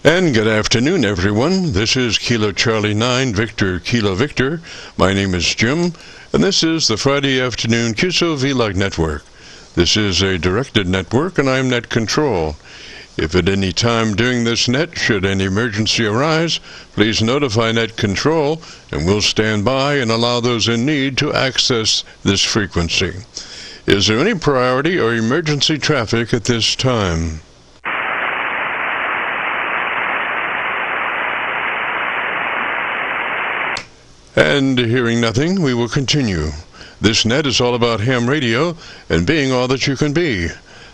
And good afternoon, everyone. This is Kilo Charlie 9, Victor Kilo Victor. My name is Jim, and this is the Friday afternoon Qso-Vlog network. This is a directed network, and I'm net control. If at any time during this net, should any emergency arise, please notify net control, and we'll stand by and allow those in need to access this frequency. Is there any priority or emergency traffic at this time? And hearing nothing, we will continue. This net is all about ham radio and being all that you can be.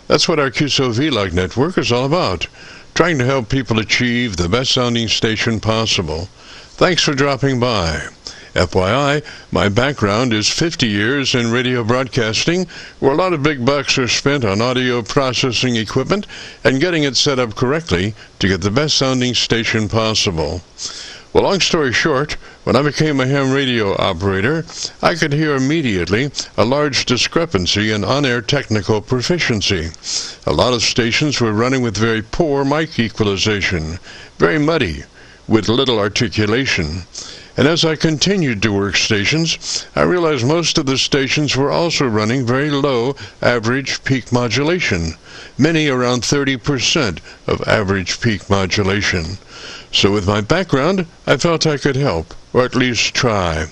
That's what our Qso-Vlog network is all about, trying to help people achieve the best sounding station possible. Thanks for dropping by. FYI, my background is 50 years in radio broadcasting, where a lot of big bucks are spent on audio processing equipment and getting it set up correctly to get the best sounding station possible. Well, long story short, when I became a ham radio operator, I could hear immediately a large discrepancy in on-air technical proficiency. A lot of stations were running with very poor mic equalization, very muddy, with little articulation. And as I continued to work stations, I realized most of the stations were also running very low average peak modulation, many around 30% of average peak modulation. So with my background, I felt I could help, or at least try.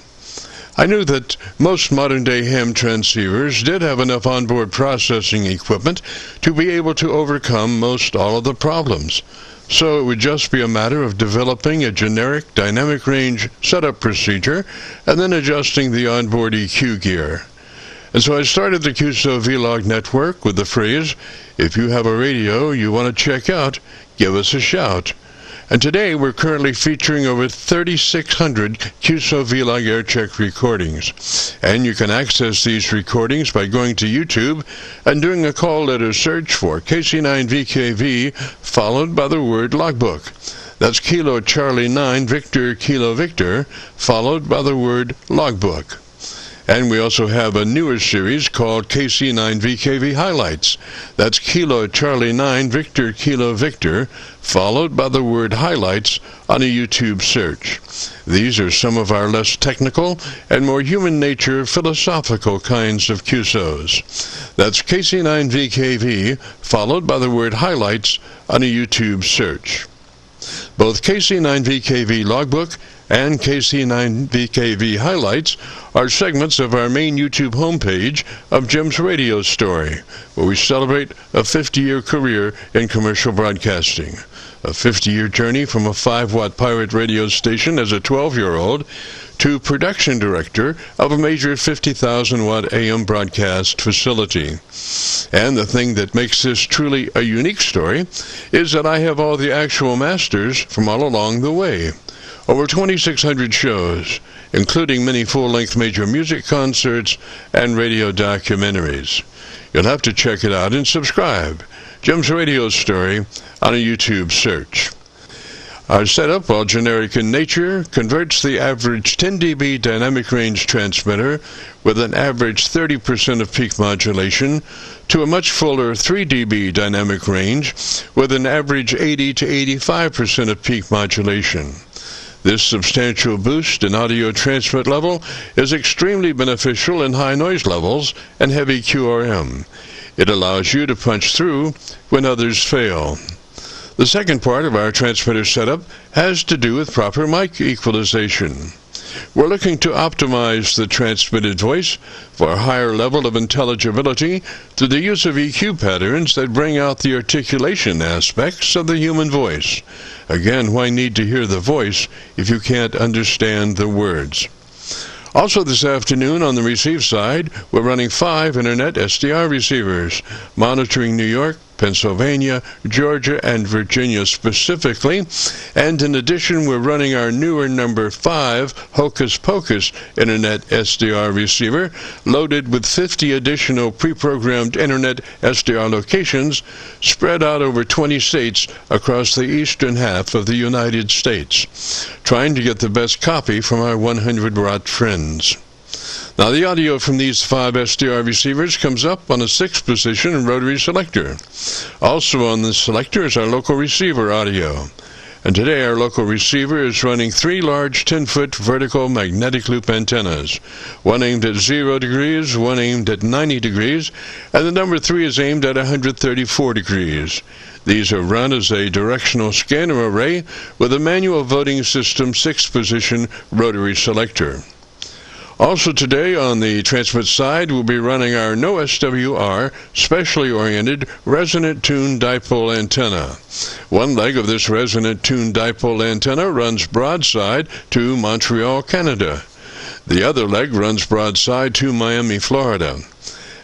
I knew that most modern-day ham transceivers did have enough onboard processing equipment to be able to overcome most all of the problems. So it would just be a matter of developing a generic dynamic range setup procedure and then adjusting the onboard EQ gear. And so I started the Qso-Vlog network with the phrase, if you have a radio you want to check out, give us a shout. And today we're currently featuring over 3,600 Qso-Vlog Aircheck recordings. And you can access these recordings by going to YouTube and doing a call letter search for KC9VKV followed by the word logbook. That's Kilo Charlie 9 Victor Kilo Victor followed by the word logbook. And we also have a newer series called KC9VKV Highlights. That's Kilo Charlie 9 Victor Kilo Victor, followed by the word Highlights on a YouTube search. These are some of our less technical and more human nature philosophical kinds of QSOs. That's KC9VKV, followed by the word Highlights on a YouTube search. Both KC9VKV Logbook and KC9VKV Highlights are segments of our main YouTube homepage of Jim's Radio Story, where we celebrate a 50-year career in commercial broadcasting. A 50-year journey from a 5-watt pirate radio station as a 12-year-old to production director of a major 50,000-watt AM broadcast facility. And the thing that makes this truly a unique story is that I have all the actual masters from all along the way. Over 2,600 shows, including many full-length major music concerts and radio documentaries. You'll have to check it out and subscribe. Jim's Radio Story on a YouTube search. Our setup, while generic in nature, converts the average 10 dB dynamic range transmitter with an average 30% of peak modulation to a much fuller 3 dB dynamic range with an average 80 to 85% of peak modulation. This substantial boost in audio transmit level is extremely beneficial in high noise levels and heavy QRM. It allows you to punch through when others fail. The second part of our transmitter setup has to do with proper mic equalization. We're looking to optimize the transmitted voice for a higher level of intelligibility through the use of EQ patterns that bring out the articulation aspects of the human voice. Again, why need to hear the voice if you can't understand the words? Also this afternoon on the receive side, we're running 5 Internet SDR receivers, monitoring New York, Pennsylvania, Georgia, and Virginia specifically. And in addition, we're running our newer number 5 Hocus Pocus Internet SDR receiver, loaded with 50 additional pre-programmed Internet SDR locations spread out over 20 states across the eastern half of the United States, trying to get the best copy from our 100-watt friends. Now, the audio from these 5 SDR receivers comes up on a 6-position rotary selector. Also on the selector is our local receiver audio. And today our local receiver is running 3 large 10-foot vertical magnetic loop antennas, one aimed at 0 degrees, one aimed at 90 degrees, and the number 3 is aimed at 134 degrees. These are run as a directional scanner array with a manual voting system 6-position rotary selector. Also today on the transmit side, we'll be running our no SWR, specially oriented, resonant tuned dipole antenna. One leg of this resonant tuned dipole antenna runs broadside to Montreal, Canada. The other leg runs broadside to Miami, Florida.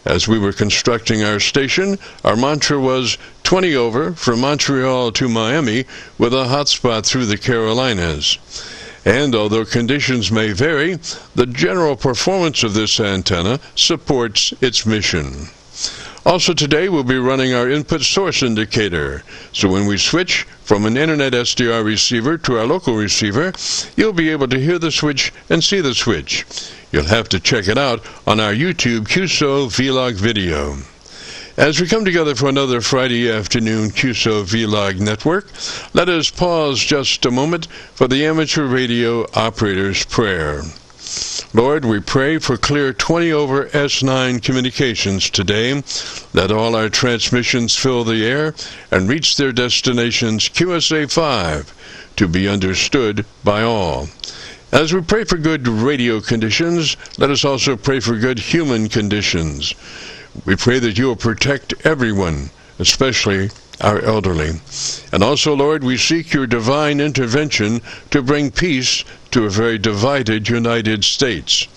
As we were constructing our station, our mantra was 20 over from Montreal to Miami with a hotspot through the Carolinas. And although conditions may vary, the general performance of this antenna supports its mission. Also today we'll be running our input source indicator, so when we switch from an internet SDR receiver to our local receiver, you'll be able to hear the switch and see the switch. You'll have to check it out on our YouTube Qso-Vlog video. As we come together for another Friday afternoon Qso-Vlog network, let us pause just a moment for the amateur radio operator's prayer. Lord, we pray for clear 20 over S9 communications today. Let all our transmissions fill the air and reach their destinations QSA5 to be understood by all. As we pray for good radio conditions, let us also pray for good human conditions. We pray that you will protect everyone, especially our elderly. And also, Lord, we seek your divine intervention to bring peace to a very divided United States.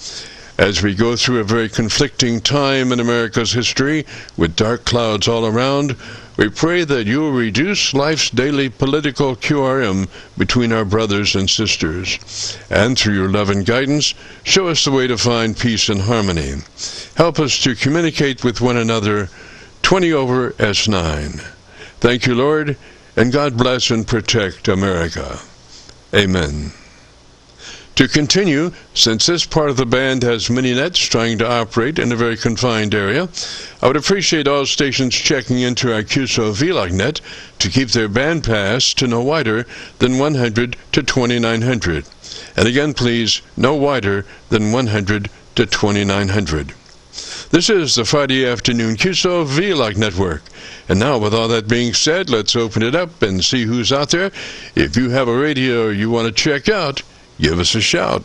As we go through a very conflicting time in America's history, with dark clouds all around, we pray that you will reduce life's daily political QRM between our brothers and sisters. And through your love and guidance, show us the way to find peace and harmony. Help us to communicate with one another 20 over S9. Thank you, Lord, and God bless and protect America. Amen. To continue, since this part of the band has mini-nets trying to operate in a very confined area, I would appreciate all stations checking into our Qso-Vlog net to keep their band pass to no wider than 100 to 2900. And again, please, no wider than 100 to 2900. This is the Friday afternoon Qso-Vlog network. And now, with all that being said, let's open it up and see who's out there. If you have a radio you want to check out, give us a shout.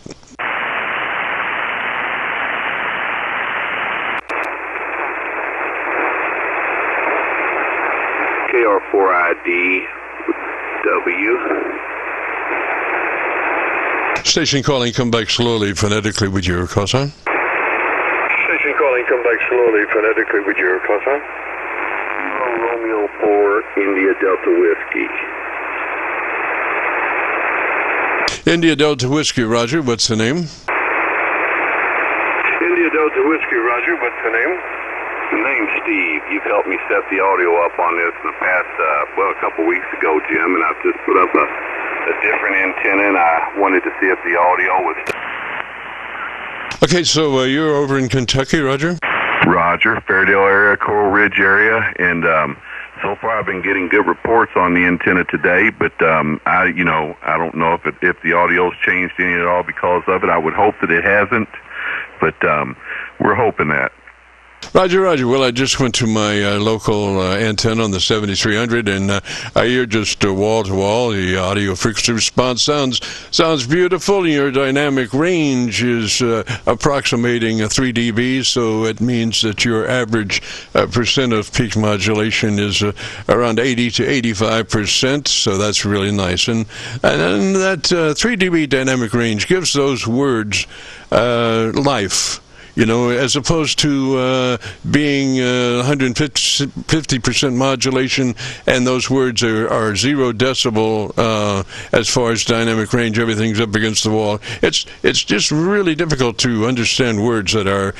KR4IDW. Station calling, come back slowly phonetically with your call sign. Station calling, come back slowly phonetically with your call sign. Romeo 4, India Delta Whiskey. India Delta Whiskey, Roger. What's the name? India Delta Whiskey, Roger. What's the name? The name's Steve. You've helped me set the audio up on this in the past, a couple weeks ago, Jim, and I've just put up a different antenna, and I wanted to see if the audio was... Okay, so you're over in Kentucky, Roger? Roger, Fairdale area, Coral Ridge area, and so far I've been getting good reports on the antenna today, but I don't know if the audio's changed any at all because of it. I would hope that it hasn't, but we're hoping that. Roger. Well, I just went to my local antenna on the 7300, and I hear just wall-to-wall. The audio frequency response sounds beautiful. Your dynamic range is approximating 3 dB, so it means that your average percent of peak modulation is around 80 to 85%, so that's really nice. And that 3 dB dynamic range gives those words life. You know, as opposed to being 150% modulation, and those words are 0 decibel as far as dynamic range. Everything's up against the wall. It's just really difficult to understand words that are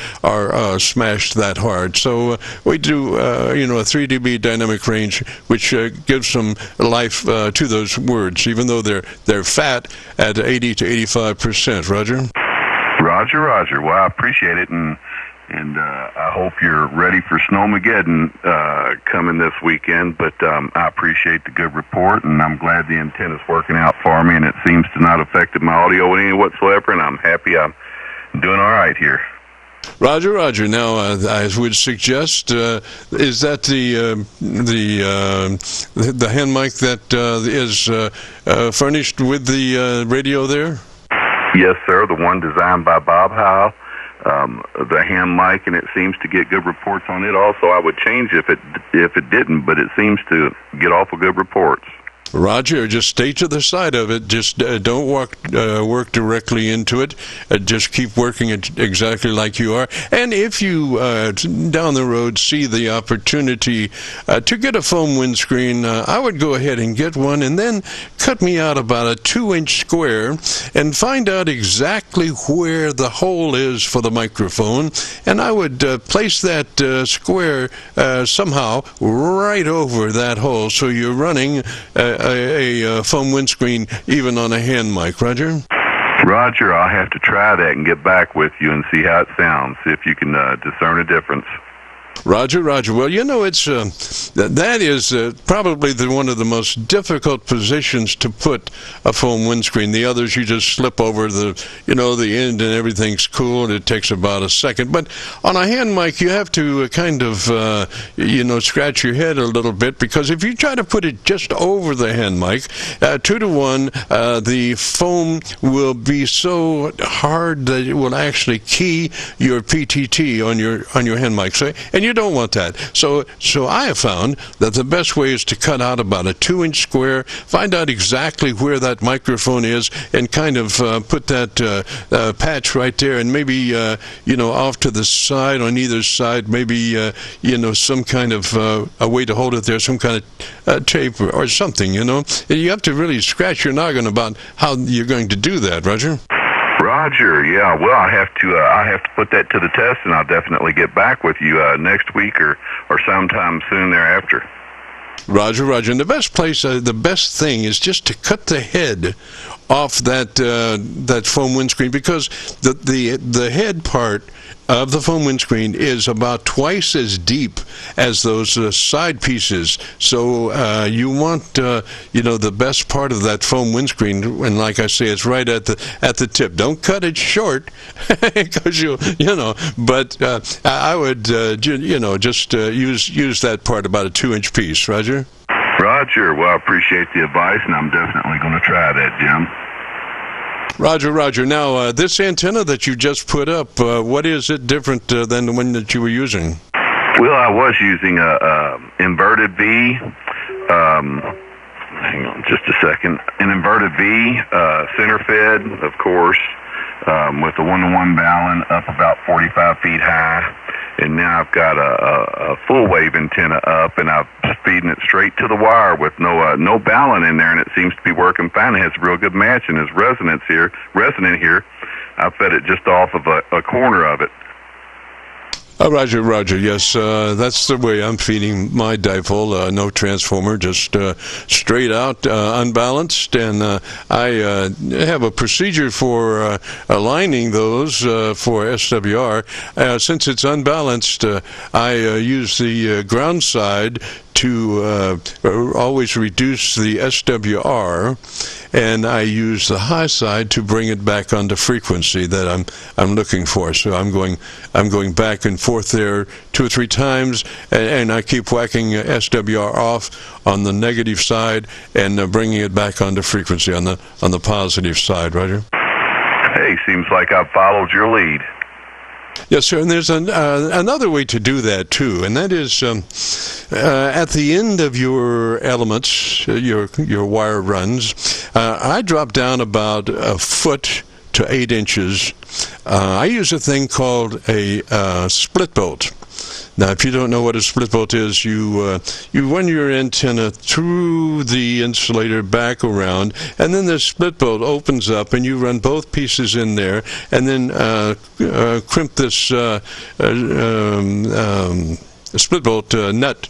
smashed that hard. So we do a 3 dB dynamic range, which gives some life to those words, even though they're fat at 80 to 85%. Roger. Roger. Well, I appreciate it, and and I hope you're ready for Snowmageddon coming this weekend. But I appreciate the good report, and I'm glad the antenna's working out for me, and it seems to not affect my audio any whatsoever, and I'm happy I'm doing all right here. Roger, Roger. Now, I would suggest, is that the hand mic that is furnished with the radio there? Yes, sir. The one designed by Bob Howe. The hand mic, and it seems to get good reports on it. Also, I would change if it didn't, but it seems to get awful good reports. Roger, just stay to the side of it. Just don't work directly into it. Just keep working it exactly like you are. And if you, down the road, see the opportunity to get a foam windscreen, I would go ahead and get one, and then cut me out about a 2-inch square and find out exactly where the hole is for the microphone. And I would place that square somehow right over that hole, so you're running a foam windscreen even on a hand mic. Roger? Roger, I'll have to try that and get back with you and see how it sounds, see if you can discern a difference. Roger, Roger. Well, you know, it's that is probably one of the most difficult positions to put a foam windscreen. The others, you just slip over the end, and everything's cool, and it takes about a second. But on a hand mic, you have to kind of scratch your head a little bit, because if you try to put it just over the hand mic, 2 to 1, the foam will be so hard that it will actually key your PTT on your hand mic. So, and you don't want that. So I have found that the best way is to cut out about a 2-inch square, find out exactly where that microphone is, and kind of put that patch right there, and maybe off to the side, on either side, maybe some kind of a way to hold it there, some kind of tape or something. You have to really scratch your noggin about how you're going to do that, Roger. Roger, yeah. Well, I have to put that to the test, and I'll definitely get back with you next week or sometime soon thereafter. Roger, Roger. And the best thing is just to cut the head off that foam windscreen, because the head part of the foam windscreen is about twice as deep as those side pieces. So you want the best part of that foam windscreen, and like I say, it's right at the tip. Don't cut it short, because But I would just use that part, about a 2-inch piece. Roger. Roger. Well, I appreciate the advice, and I'm definitely going to try that, Jim. Roger, Roger. Now, this antenna that you just put up, what is it different than the one that you were using? Well, I was using a inverted V. Hang on just a second. An inverted V, center fed, of course, with a 1-to-1 balun up about 45 feet high. And now I've got a full wave antenna up, and I'm feeding it straight to the wire with no balun in there, and it seems to be working fine. It has a real good match, and it's resonant here. I fed it just off of a corner of it. Roger, Roger. Yes, that's the way I'm feeding my dipole. No transformer, just straight out, unbalanced. And I have a procedure for aligning those for SWR. Since it's unbalanced, I use the ground side to always reduce the SWR, and I use the high side to bring it back onto frequency that I'm looking for. So I'm going back and forth there 2 or 3 times, and I keep whacking SWR off on the negative side and bringing it back onto frequency on the positive side. Roger. Hey, seems like I've followed your lead. Yes, sir, and there's another way to do that, too, and that is at the end of your elements, your wire runs, I drop down about a foot to 8 inches. I use a thing called a split bolt. Now, if you don't know what a split bolt is, you run your antenna through the insulator back around, and then the split bolt opens up, and you run both pieces in there, and then crimp this split bolt nut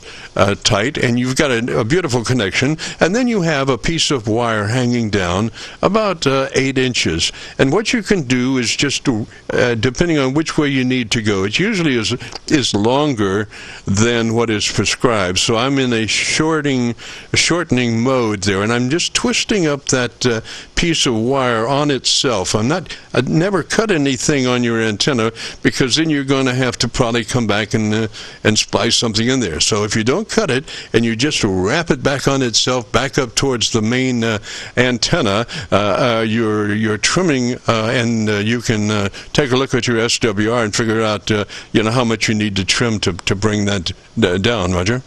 tight, and you've got a beautiful connection. And then you have a piece of wire hanging down about 8 inches. And what you can do is just, depending on which way you need to go, it usually is longer than what is prescribed. So I'm in a shortening mode there, and I'm just twisting up that piece of wire on itself. I'd never cut anything on your antenna, because then you're going to have to probably come back and splice something in there. So if you don't cut it and you just wrap it back on itself, back up towards the main antenna, you're trimming, and you can take a look at your SWR and figure out how much you need to trim to bring that down. Roger.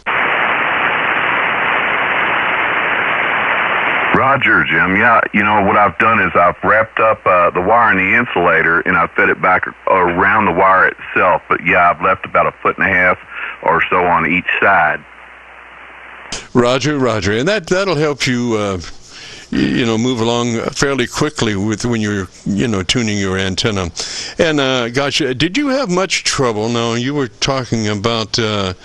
Roger, Jim. Yeah, what I've done is I've wrapped up the wire in the insulator, and I've fed it back around the wire itself. But yeah, I've left about 1.5 feet or so on each side. Roger, and that'll help you move along fairly quickly when you're tuning your antenna. And gosh, did you have much trouble? Now, you were talking about the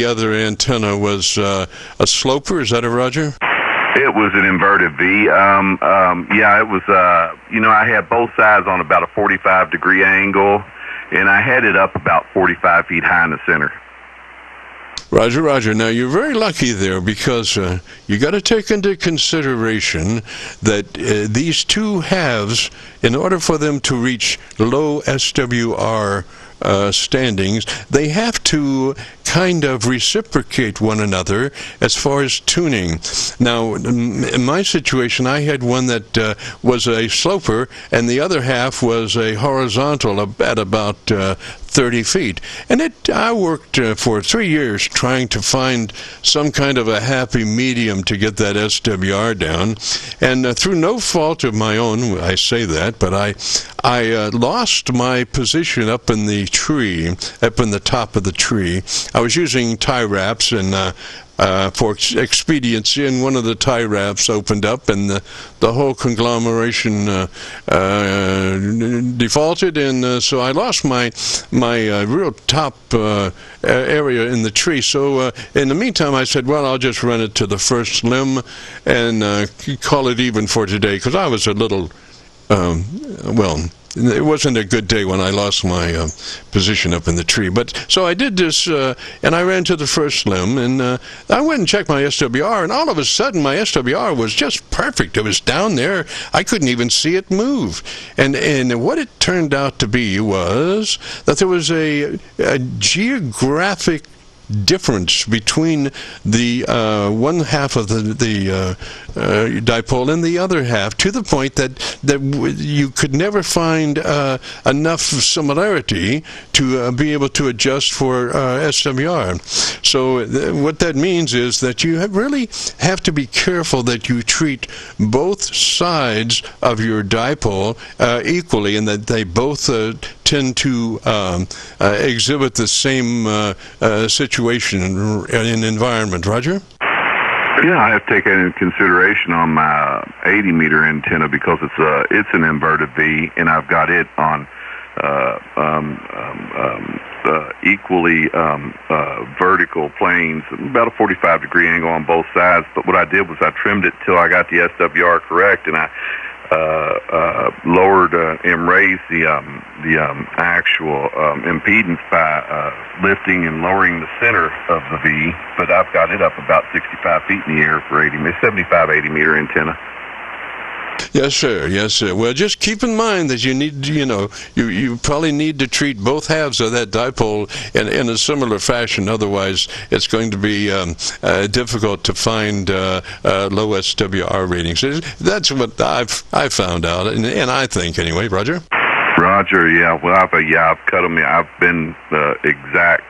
other antenna was a sloper. Is that a Roger? It was an inverted V. Yeah, it was, I had both sides on about a 45-degree angle, and I had it up about 45 feet high in the center. Roger. Now, you're very lucky there, because you got to take into consideration that these two halves, in order for them to reach low SWR standings, they have to kind of reciprocate one another as far as tuning. Now, in my situation, I had one that was a sloper, and the other half was a horizontal at about 30 feet. And I worked for 3 years trying to find some kind of a happy medium to get that SWR down. And through no fault of my own, I say that, but I lost my position up in the tree, up in the top of the tree. I was using tie wraps, and for expediency, and one of the tie wraps opened up, and the whole conglomeration defaulted, and so I lost my real top area in the tree. So in the meantime, I said, well, I'll just run it to the first limb and call it even for today, because I was a little it wasn't a good day when I lost my position up in the tree. But so I did this, and I ran to the first limb, and I went and checked my SWR, and all of a sudden my SWR was just perfect. It was down there. I couldn't even see it move. And what it turned out to be was that there was a geographic difference between the one half of the dipole and the other half, to the point that you could never find enough similarity to be able to adjust for SWR. So what that means is that you really have to be careful that you treat both sides of your dipole equally, and that they both tend to exhibit the same situation in environment. Roger? Yeah, I have to take that into consideration on my 80-meter antenna, because it's an inverted V, and I've got it on equally vertical planes, about a 45-degree angle on both sides. But what I did was I trimmed it till I got the SWR correct, and I lowered and raised the actual impedance by lifting and lowering the center of the V. But I've got it up about 65 feet in the air for 75, 80-meter antenna. Yes, sir. Yes, sir. Well, just keep in mind that you need, you probably need to treat both halves of that dipole in a similar fashion. Otherwise, it's going to be difficult to find low SWR ratings. That's what I've found out, and I think anyway. Roger. Roger. Yeah. Well, I've cut them. I've been exact.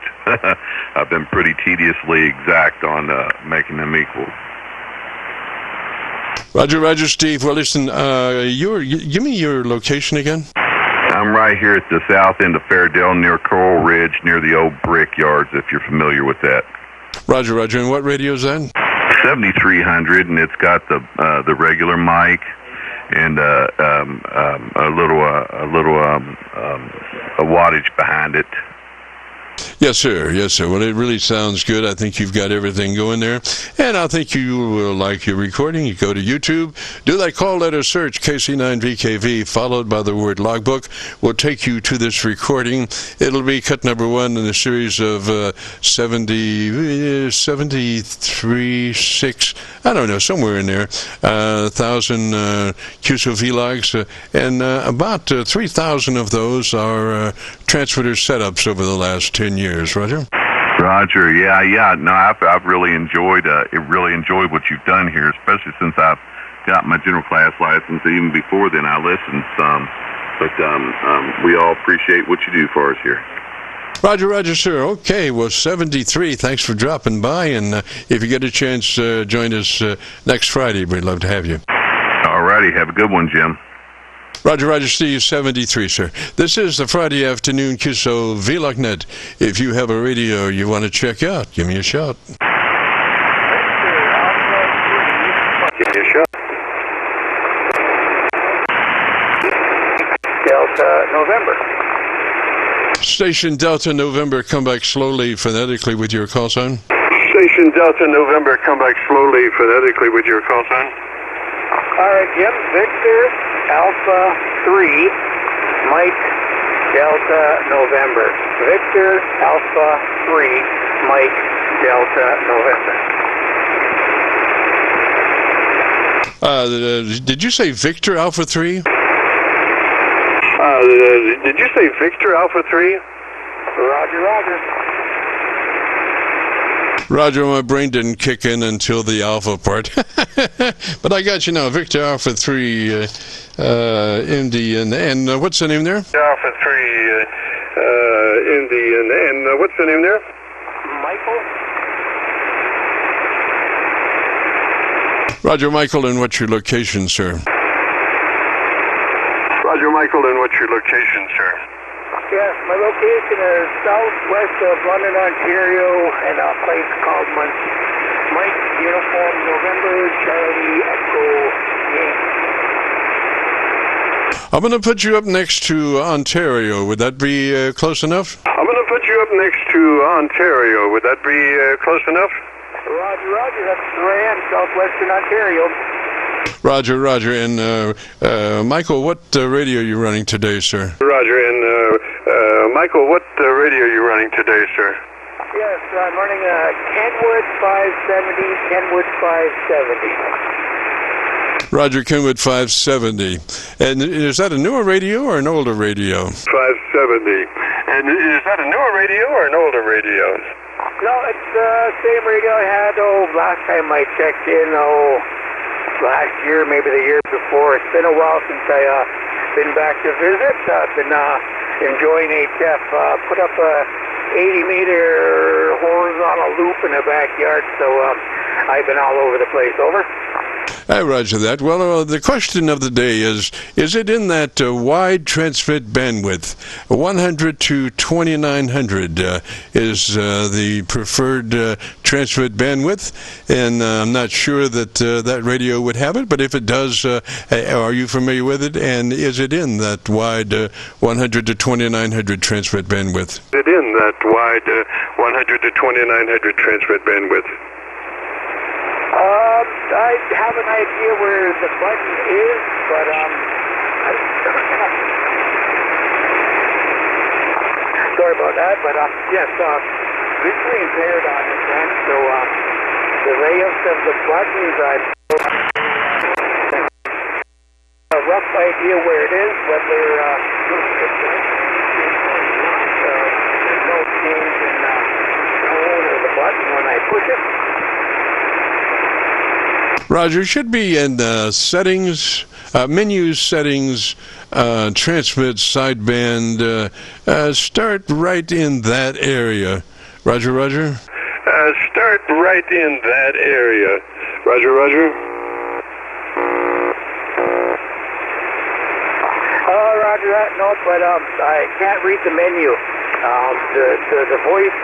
I've been pretty tediously exact on making them equal. Roger, Steve. Well, listen, give me your location again. I'm right here at the south end of Fairdale, near Coral Ridge, near the old brickyards, if you're familiar with that. Roger. And what radio is that? 7300, and it's got the regular mic and a wattage behind it. Yes, sir. Yes, sir. Well, it really sounds good. I think you've got everything going there. And I think you will like your recording. You go to YouTube, do that call letter search, KC9VKV, followed by the word logbook, will take you to this recording. It'll be cut number 1 in a series of 73, 6, I don't know, somewhere in there, 1,000 Qso-Vlogs, and about 3,000 of those are transmitter setups over the last 10 years. Roger? Roger, yeah. No, I've really enjoyed what you've done here, especially since I've got my general class license. Even before then, I listened some, but we all appreciate what you do for us here. Roger, sir. Okay, well, 73. Thanks for dropping by, and if you get a chance, join us next Friday. We'd love to have you. All righty, have a good one, Jim. Roger, Steve, 73, sir. This is the Friday afternoon Qso-Vlog net. If you have a radio you want to check out, give me a shout. Give me a shout. Delta November. Station Delta November, come back slowly, phonetically with your call sign. Station Delta November, come back slowly, phonetically with your call sign. All right, Jim, Victor, Alpha 3, Mike, Delta November. Victor, Alpha 3, Mike, Delta November. Did you say Victor Alpha 3? Did you say Victor Alpha 3? Roger. Roger, my brain didn't kick in until the Alpha part. But I got you now, Victor Alpha 3, MD, and what's the name there? Alpha 3, MD, and what's the name there? Michael. Roger, Michael, and what's your location, sir? Roger, Michael, and what's your location, sir? Yes, my location is southwest of London, Ontario, in a place called Mike Uniform November Charlie Echo Yankee. I'm going to put you up next to Ontario. Would that be close enough? I'm going to put you up next to Ontario. Would that be close enough? Roger. That's where I am, southwestern Ontario. Roger, and Michael, what radio are you running today, sir? Roger, and Michael, what radio are you running today, sir? Yes, I'm running Kenwood 570, Kenwood 570. Roger, Kenwood 570. And is that a newer radio or an older radio? 570. And is that a newer radio or an older radio? No, it's the same radio I had, last time I checked in, last year, maybe the year before. It's been a while since I've been back to visit. I've been enjoying HF. Put up a 80-meter horizontal loop in the backyard, so I've been all over the place. Over. Roger that. Well, the question of the day is it in that wide transmit bandwidth? 100 to 2900 is the preferred transmit bandwidth, and I'm not sure that that radio would have it, but if it does, are you familiar with it, and is it in that wide 100 to 2900 transmit bandwidth? Is it in that wide 100 to 2900 transmit bandwidth? I have an idea where the button is, but sorry about that. But yes, visually impaired on this end, so the layout of the buttons, I have a rough idea where it is, but there's no change in tone of the button when I push it. Roger, should be in settings, menu settings, transmit sideband. Start right in that area. Roger. Start right in that area. Roger. Roger that. No, but I can't read the menu. The voice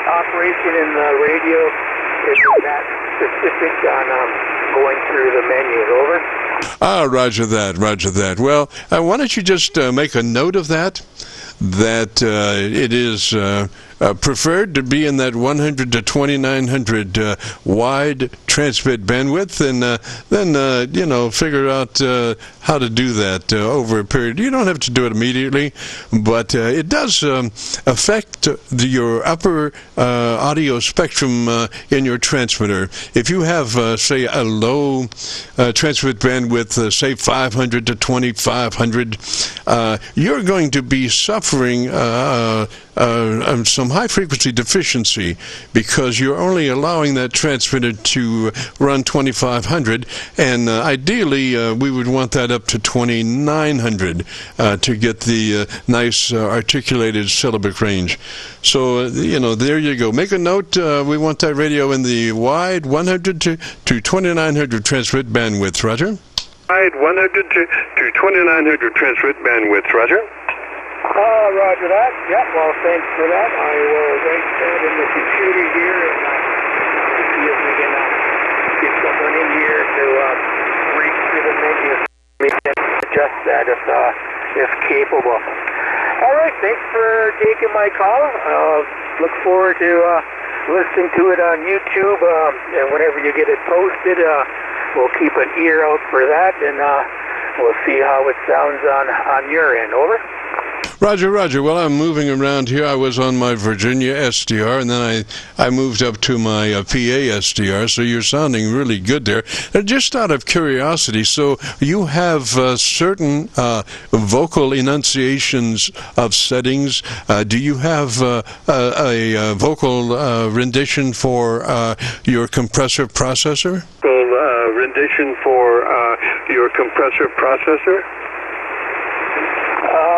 operation in the radio is that specific on going through the menus. Over. Roger that. Well, why don't you just make a note of that? that it is preferred to be in that 100 to 2900 wide transmit bandwidth, and then figure out how to do that over a period. You don't have to do it immediately, but it does affect your upper audio spectrum in your transmitter. If you have, say, a low transmit bandwidth, say 500 to 2500, you're going to be suffering some high-frequency deficiency, because you're only allowing that transmitter to run 2500, and ideally we would want that up to 2900 to get the nice articulated syllabic range. So, there you go. Make a note. We want that radio in the wide 100 to 2900 transmit bandwidth. Roger? Wide 100 to 2900 transmit bandwidth. Roger? Roger that. Yep, well, thanks for that. I will write that in the computer here and see if we can get someone in here to read through the menu and adjust that if capable. All right, thanks for taking my call. Look forward to listening to it on YouTube, and whenever you get it posted, we'll keep an ear out for that, and we'll see how it sounds on your end. Over. Roger, Roger. Well, I'm moving around here. I was on my Virginia SDR, and then I moved up to my PA SDR, so you're sounding really good there. Just out of curiosity, so you have certain vocal enunciations of settings. Do you have a vocal rendition for your compressor processor? Rendition for your compressor processor?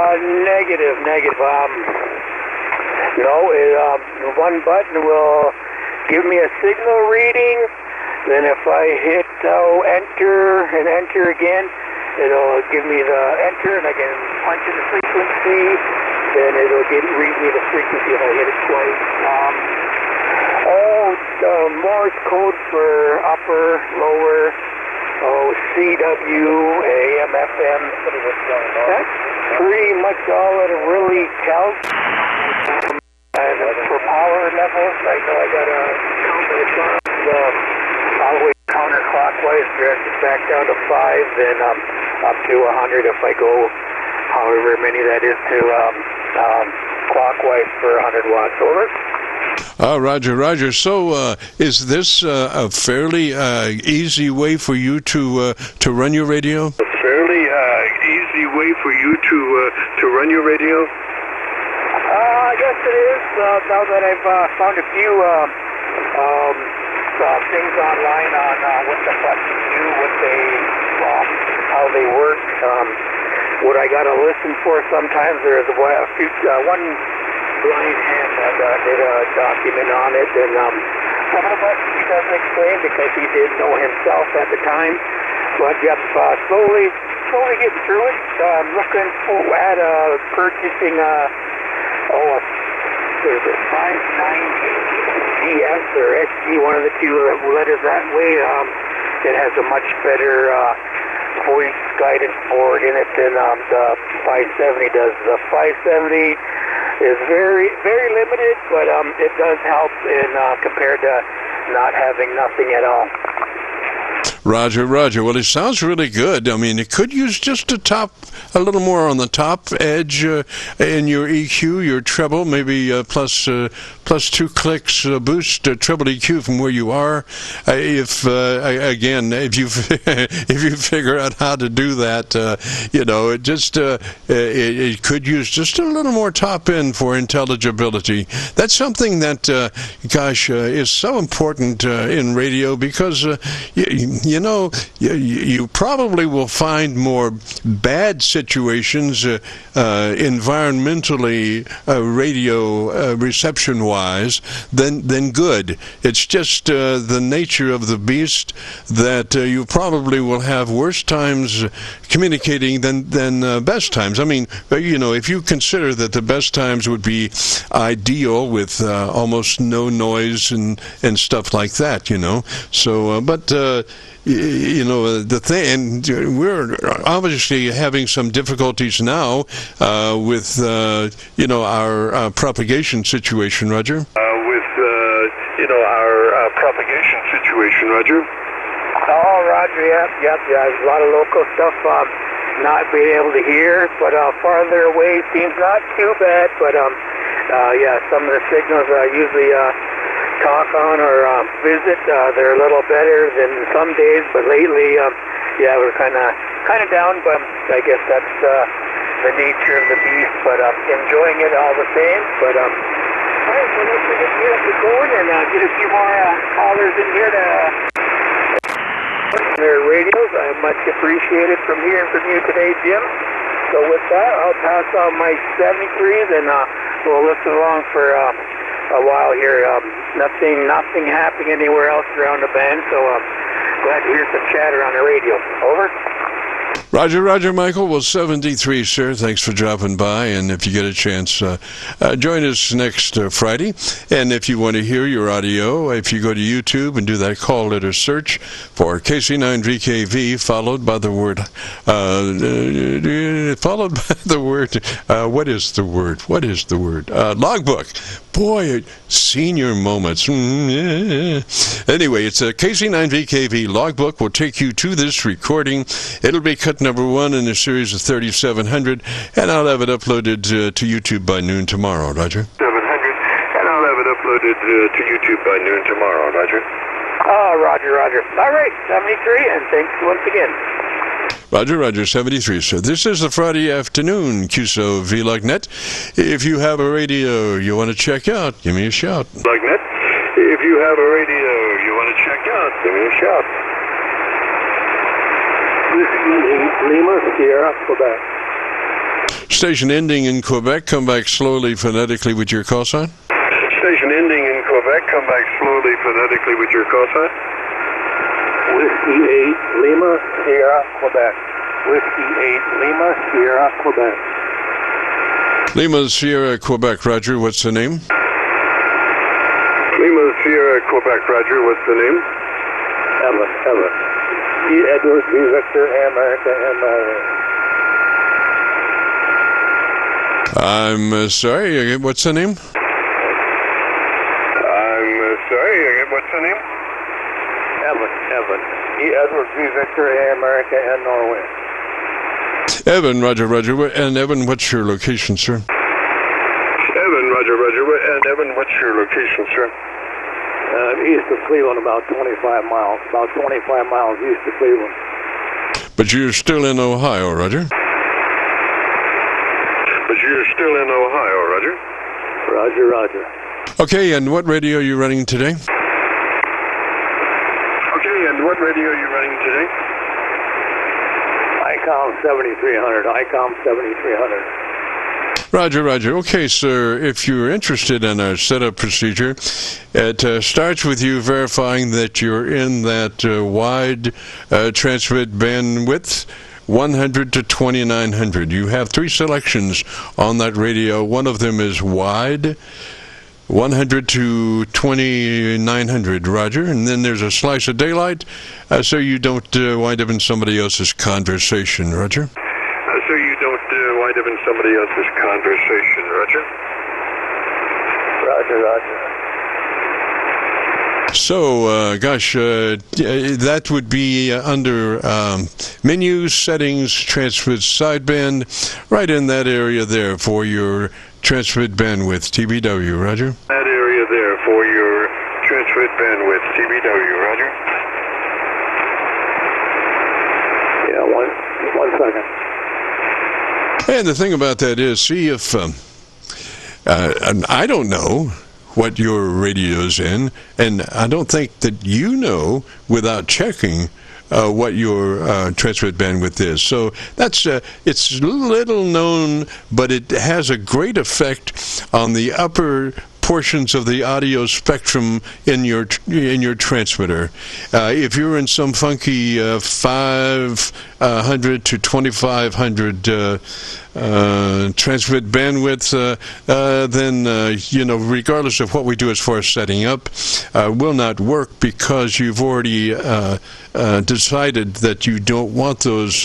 Negative. No, one button will give me a signal reading. Then if I hit enter and enter again, it'll give me the enter, and I can punch in the frequency. Then it'll read me the frequency if I hit it twice. Morse code for upper, lower. CW, AM, FM. That's pretty much all it really tells. And for power levels, I know I got a count all the way counterclockwise, dress it back down to 5, then up to 100 if I go however many that is to clockwise for 100 watts. Over. Roger, Roger. So, is this a fairly easy way for you to run your radio? A fairly easy way for you to run your radio? Yes, it is. Now that I've found a few things online on what the buttons do, how they work, what I got to listen for. Sometimes there's one blind hand that did a document on it, and some of the buttons he doesn't explain because he didn't know himself at the time. But yep, slowly getting through it. I'm looking at purchasing there's a 590GS or SG, one of the two letters that way. It has a much better voice guidance board in it than the 570 does. The 570 is very, very limited, but it does help in compared to not having nothing at all. Roger, Roger. Well, it sounds really good. I mean, it could use just a little more on the top edge in your EQ, your treble, maybe plus 2 clicks boost treble EQ from where you are. If you figure out how to do that, it could use just a little more top end for intelligibility. That's something that, is so important in radio, because you probably will find more bad situations environmentally, radio reception-wise than good. It's just the nature of the beast that you probably will have worse times communicating than best times. I mean, if you consider that the best times would be ideal with almost no noise and stuff like that, So, but the thing, and we're obviously having some difficulties now with, our propagation situation, Roger. Our propagation situation, Roger. Oh, Roger, yep. There's a lot of local stuff not being able to hear, but farther away seems not too bad. But some of the signals I usually talk on or visit, they're a little better than some days. But lately, we're kind of down. But I guess that's the nature of the beast. But enjoying it all the same. But all right, so let's get going and get a few more callers in here to. Their radios, I much appreciated from hearing from you today, Jim. So with that, I'll pass on my 73s and we'll listen along for a while here. Nothing happening anywhere else around the band, so glad to hear some chatter on the radio. Over. Roger, Michael. Well, 73, sir. Thanks for dropping by. And if you get a chance, join us next Friday. And if you want to hear your audio, if you go to YouTube and do that call letter search for KC9VKV, followed by the word, what is the word? Logbook. Boy, senior moments. Anyway, it's a KC9VKV logbook. Will take you to this recording. It'll be cut number 1 in a series of 3700, and I'll have it uploaded to YouTube by noon tomorrow, Roger. 700, and I'll have it uploaded to YouTube by noon tomorrow, Roger. Oh, Roger. All right, 73, and thanks once again. Roger, 73, sir. This is the Friday afternoon Qso-Vlog net. If you have a radio you want to check out, give me a shout. Vlog net. If you have a radio you want to check out, give me a shout. Lima, Sierra, Quebec. Station ending in Quebec, come back slowly phonetically with your call sign. Station ending in Quebec, come back slowly phonetically with your call sign. Whiskey 8, Lima, Sierra, Quebec. Whiskey 8, Lima, Sierra, Quebec. Lima, Sierra, Quebec, Roger. What's the name? Lima, Sierra, Quebec, Roger. What's the name? Evan. E. Edward, V. Victor, A. America, M. I'm sorry, what's the name? What's the name? Evan. E. Edward, V. Victor, A. America, N. Norway. Evan, Roger. And Evan, what's your location, sir? Evan, Roger. And Evan, what's your location, sir? East of Cleveland, about 25 miles. About 25 miles east of Cleveland. But you're still in Ohio, Roger? Roger. Okay, and what radio are you running today? ICOM 7300. Roger. Okay, sir, if you're interested in our setup procedure, it starts with you verifying that you're in that wide transmit bandwidth, 100 to 2900. You have 3 selections on that radio. One of them is wide, 100 to 2900, Roger. And then there's a slice of daylight, so you don't wind up in somebody else's conversation, Roger. Roger. So, that would be under menu, settings, transmit sideband, right in that area there for your transmit bandwidth, TBW, Roger. Yeah, one second. And the thing about that is, see if, I don't know what your radio's in, and I don't think that you know without checking what your transmit bandwidth is. So that's it's little known, but it has a great effect on the upper portions of the audio spectrum in your transmitter. If you're in some funky 500 to 2500 transmit bandwidth, then regardless of what we do as far as setting up, will not work because you've already decided that you don't want those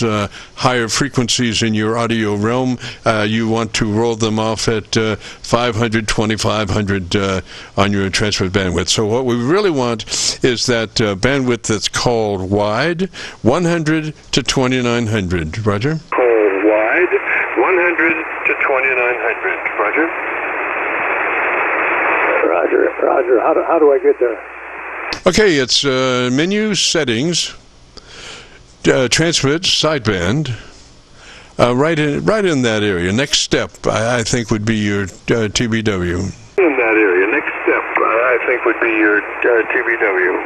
higher frequencies in your audio realm. You want to roll them off at 500, 2500 on your transmit bandwidth. So what we really want is that bandwidth that's called wide, 100 to 2900. Roger? Called wide, 100 to 2900. Roger. Roger. How do I get there? Okay, it's menu settings, transmit sideband, right in that area. Next step, I think, would be your TBW. In that area. Next step, I think, would be your TBW.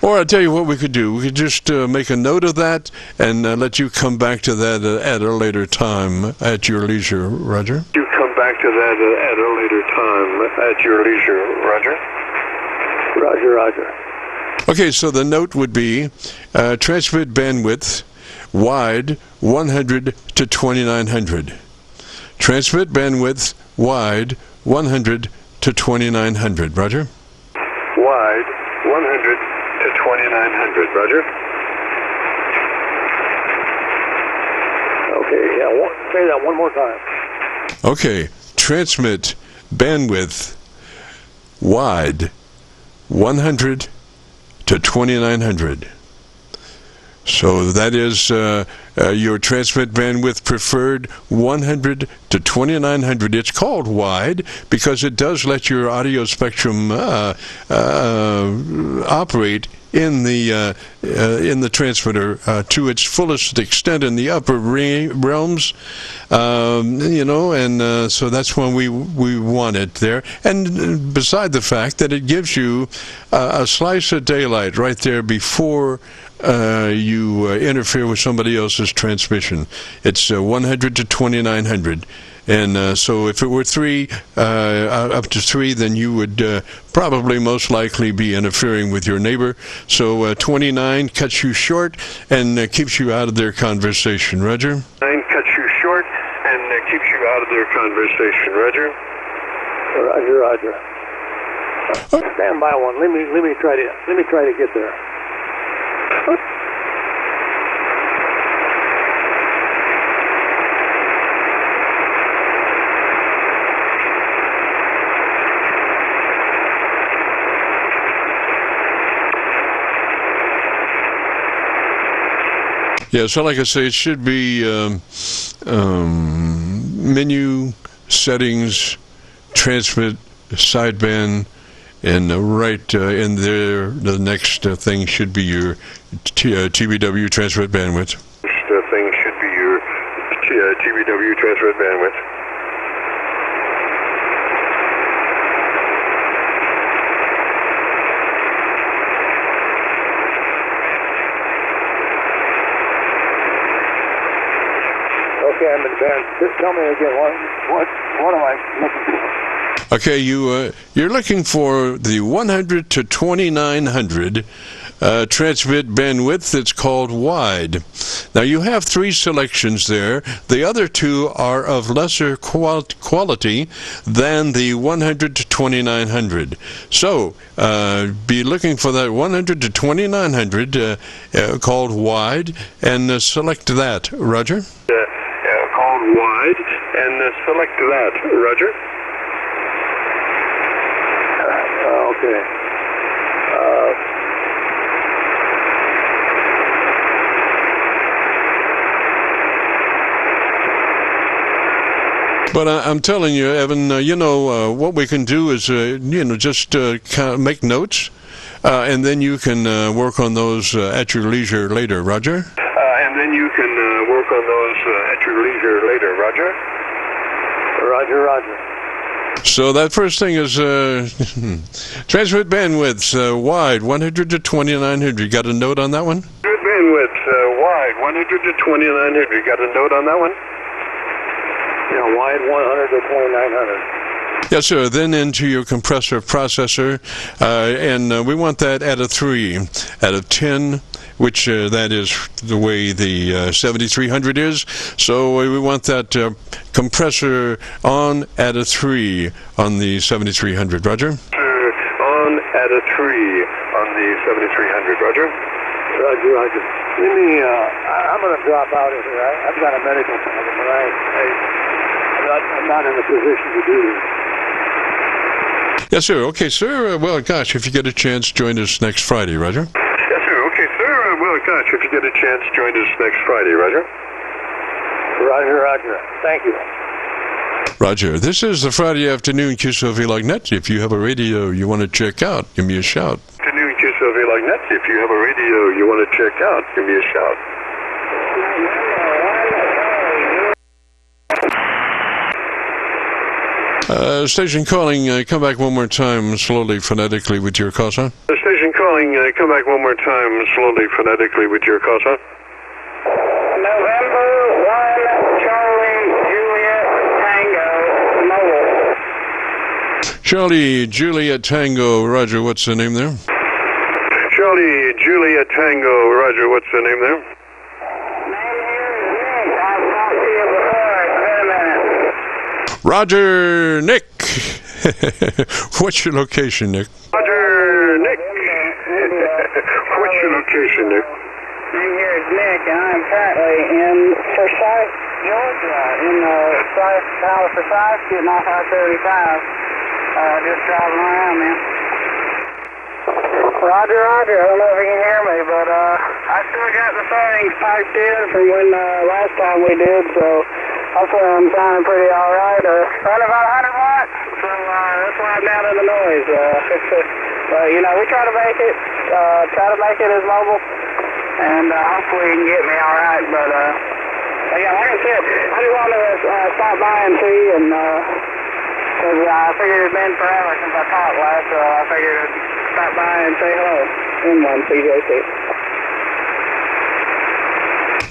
Or I'll tell you what we could do. We could just make a note of that and let you come back to that at a later time at your leisure, Roger. You come back to that at a later time at your leisure, Roger. Roger. Okay, so the note would be transmit bandwidth wide 100 to 2900. Transmit bandwidth wide 100 to 2900. Roger? Wide 100 to 2900. Roger. Okay, say that one more time. Okay, transmit bandwidth wide 100 to 2900. So that is your transmit bandwidth preferred 100 to 2900. It's called wide because it does let your audio spectrum operate in the transmitter to its fullest extent in the upper realms, and so that's when we want it there. And beside the fact that it gives you a slice of daylight right there before you interfere with somebody else's transmission. It's 100 to 2900. And so if it were up to 3, then you would probably most likely be interfering with your neighbor. So 29 cuts you short and keeps you out of their conversation. Roger? 9 cuts you short and keeps you out of their conversation. Roger? Roger. Stand by one. Let me try to get there. Yeah, so like I say, it should be menu, settings, transmit, sideband, and right in there, the next thing should be your TBW transmit bandwidth. The thing should be your TBW transmit bandwidth. Okay, I'm in the band. Just tell me again, what am I looking for? Okay, you're looking for the 100 to 2900 transmit bandwidth that's called wide. Now you have 3 selections there. The other 2 are of lesser quality than the 100 to 2900. So be looking for that 100 to 2900 called wide and select that. Roger? Called wide and select that. Roger? Okay. But I'm telling you, Evan, what we can do is, just kind of make notes, and then you can work on those at your leisure later. Roger? And then you can work on those at your leisure later. Roger? Roger. So that first thing is transmit bandwidth wide 100 to 2900. Got a note on that one? Bandwidth wide 100 to 2900. Got a note on that one? Yeah, wide 100 to 2900. Yes, sir. Then into your compressor processor, and we want that at a 3 out of 10, which that is the way the 7300 is. So we want that compressor on at a 3 on the 7300. Roger. On at a 3 on the 7300. Roger. Roger, Roger. Let me, I'm going to drop out of here. I've got a medical problem, and I'm not in a position to do this. Yes, sir. Okay, sir. Well, gosh, if you get a chance, join us next Friday, Roger. Yes, sir. Okay, sir. Well, gosh, if you get a chance, join us next Friday, Roger. Roger, Roger. Thank you. Roger. This is the Friday afternoon Qso-Vlog net. If you have a radio you want to check out, give me a shout. Afternoon Qso-Vlog net. If you have a radio you want to check out, give me a shout. Station calling, come back one more time, slowly, phonetically, with your call sign. Station calling, come back one more time, slowly, phonetically, with your call sign. November 1, Charlie, Juliet, Tango, Mobile. Charlie, Juliet, Tango, Roger, what's the name there? Charlie, Juliet, Tango, Roger, what's the name there? Roger, Nick. What's your location, Nick? Roger, Nick. What's your location, Nick? Here is Nick, and I'm currently in Forsyth, Georgia, in Forsyth, getting off I-35. Just driving around, man. Roger, Roger. I don't know if you can hear me, but I still got the settings piped in from when last time we did, so hopefully I'm sounding pretty all right. Running about 100 watts, so that's why I'm down in the noise. But, you know, we try to make it as mobile, and hopefully you can get me all right. But, yeah, like I said, I just wanted to stop by and see, and because I figured it's been forever since I talked last, so I figured I'd stop by and say hello in one CJC.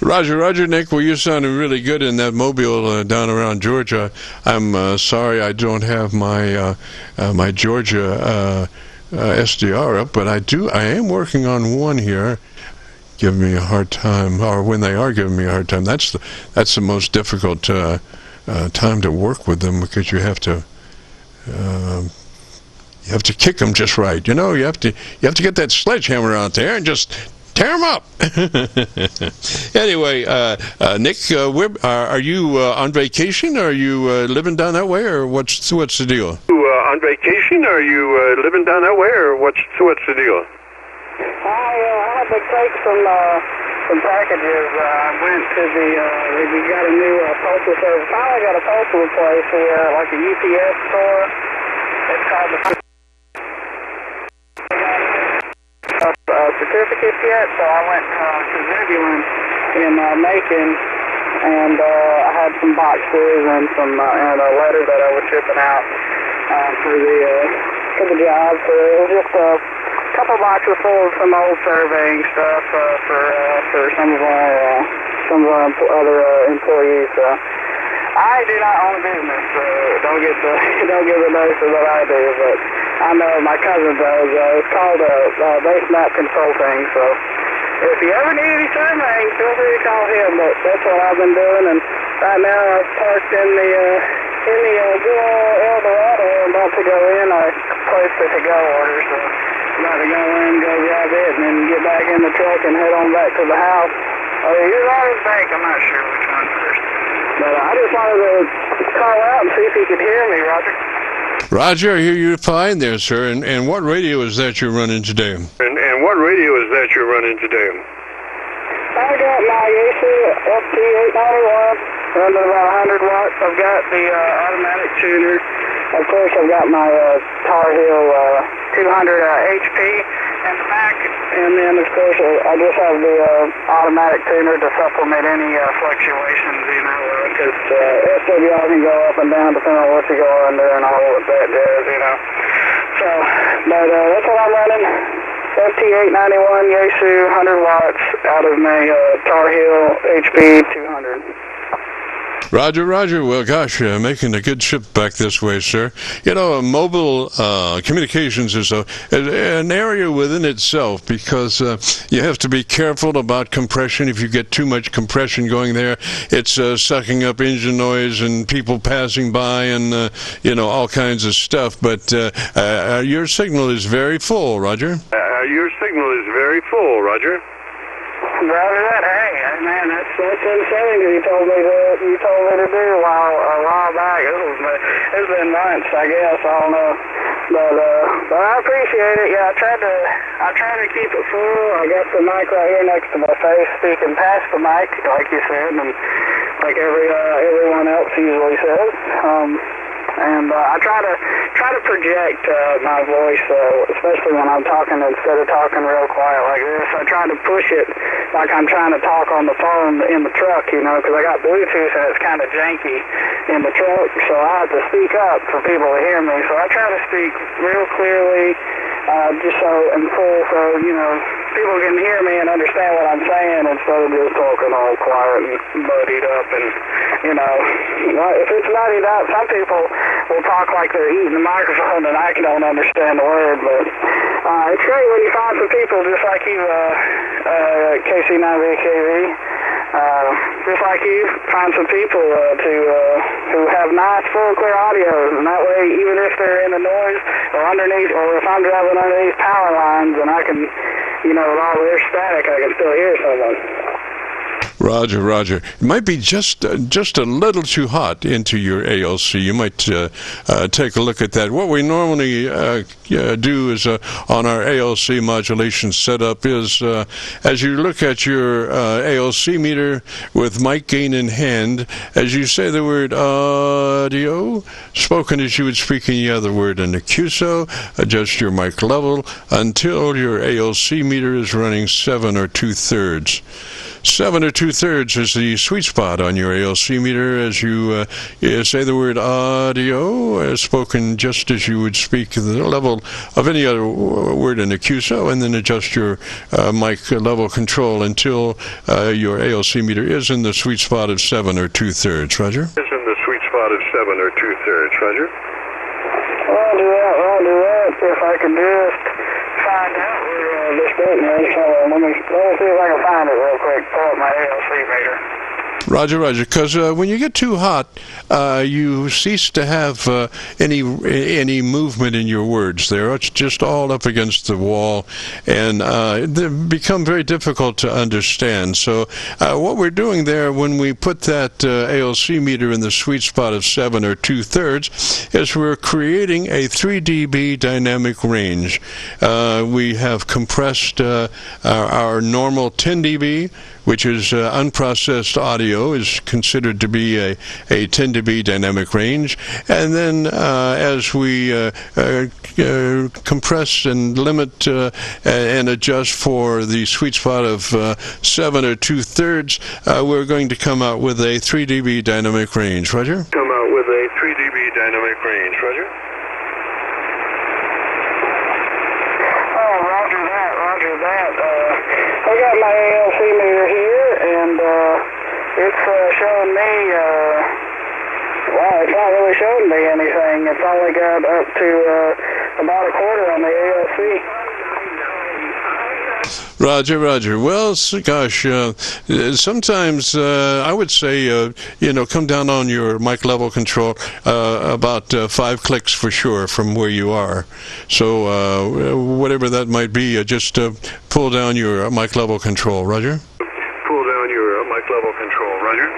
Roger, Roger, Nick. Well, you're sounding really good in that mobile down around Georgia. I'm sorry I don't have my my Georgia SDR up, but I am working on one here. Give me a hard time, or when they are giving me a hard time, that's the most difficult time to work with them, because you have to kick them just right. You know, you have to get that sledgehammer out there and just tear them up. Anyway, Nick, are you on vacation? Are you living down that way, or what's the deal? On vacation? Are you living down that way, or what's the deal? I had to take some packages. I went to we got a new postal service. Finally got a postal place here, like a UPS store. It's called the certificates yet, so I went to Zebulon in Macon, and I had some boxes and and a letter that I was shipping out for the job. So it was just a couple boxes full of some old surveying stuff for some of our other employees. I do not own a business, so don't get the notices that I do, but I know my cousin does. It's called Base Map Consulting, so if you ever need any surveying, feel free to call him, but that's what I've been doing, and right now I'm parked in the good old El Dorado. I'm about to go in. I placed a to-go order, so I'm about to go in, go grab it, and then get back in the truck and head on back to the house. Here's on his bank. I'm not sure which one first. But I just wanted to call out and see if you could hear me, Roger. Roger, I hear you fine there, sir. And what radio is that you're running today? And what radio is that you're running today? I got my FT891, running about 100 watts. I've got the automatic tuner. Of course, I've got my Tar Heel 200 HP, and the back, and then of course I just have the automatic tuner to supplement any fluctuations, you know, because SWR can go up and down depending on what you go under and all what that does, you know. So, but that's what I'm running. FT891 Yaesu 100 watts out of my Tar Heel HB 200. Roger, Roger. Well, gosh, making a good trip back this way, sir. You know, mobile communications is an area within itself because you have to be careful about compression. If you get too much compression going there, it's sucking up engine noise and people passing by and, you know, all kinds of stuff. But your signal is very full, Roger. Your signal is very full, Roger. Roger that. Hey, man, that's insane that you told me to do a while back. It's been months, I guess. I don't know, but I appreciate it. Yeah, I try to keep it full. I got the mic right here next to my face, speaking past the mic, like you said, and like everyone else usually says. And I try to project my voice, especially when I'm talking, instead of talking real quiet like this. I try to push it like I'm trying to talk on the phone in the truck, you know, because I got Bluetooth and it's kind of janky in the truck, so I have to speak up for people to hear me. So I try to speak real clearly, just so and full, so, you know, people can hear me and understand what I'm saying instead of just talking all quiet and buddied up. And, you know, if it's buddied up, some people will talk like they're eating the microphone and I don't understand the word. But it's great when you find some people just like you, KC9VKV, just like you, find some people who have nice, full, clear audio. And that way, even if they're in the noise or underneath, or if I'm driving underneath power lines and I can, you know, with all their static, I can still hear someone. Roger, Roger. It might be just a little too hot into your ALC. You might take a look at that. What we normally do is on our ALC modulation setup is as you look at your ALC meter with mic gain in hand, as you say the word audio, spoken as you would speak any other word in the QSO, adjust your mic level until your ALC meter is running 7 or 2/3. 7 or 2/3 is the sweet spot on your ALC meter as you say the word audio, spoken just as you would speak the level of any other word in the QSO, and then adjust your mic level control until your ALC meter is in the sweet spot of 7 or 2/3. Roger? Is in the sweet spot of 7 or 2/3, Roger. I'll do that. If I can just find out where this button is. Let me see if I can find it real quick. Pull up my ALC meter. Roger, Roger. Because when you get too hot, you cease to have any movement in your words there. It's just all up against the wall, and they become very difficult to understand. So what we're doing there when we put that ALC meter in the sweet spot of 7 or 2/3 is we're creating a 3 dB dynamic range. We have compressed our normal 10 dB, which is unprocessed audio, is considered to be a 10 dB dynamic range. And then as we compress and limit and adjust for the sweet spot of 7 or 2/3, we're going to come out with a 3 dB dynamic range. Roger? Come out with a 3 dB dynamic range, Roger. Roger that. I got my ALC meter here, and it's showing me, well, it's not really showing me anything. It's only got up to about a quarter on the ALC. Roger, Roger. Well, gosh, sometimes I would say, come down on your mic level control about 5 clicks for sure from where you are. So whatever that might be, just pull down your mic level control. Roger? Pull down your mic level control. Roger?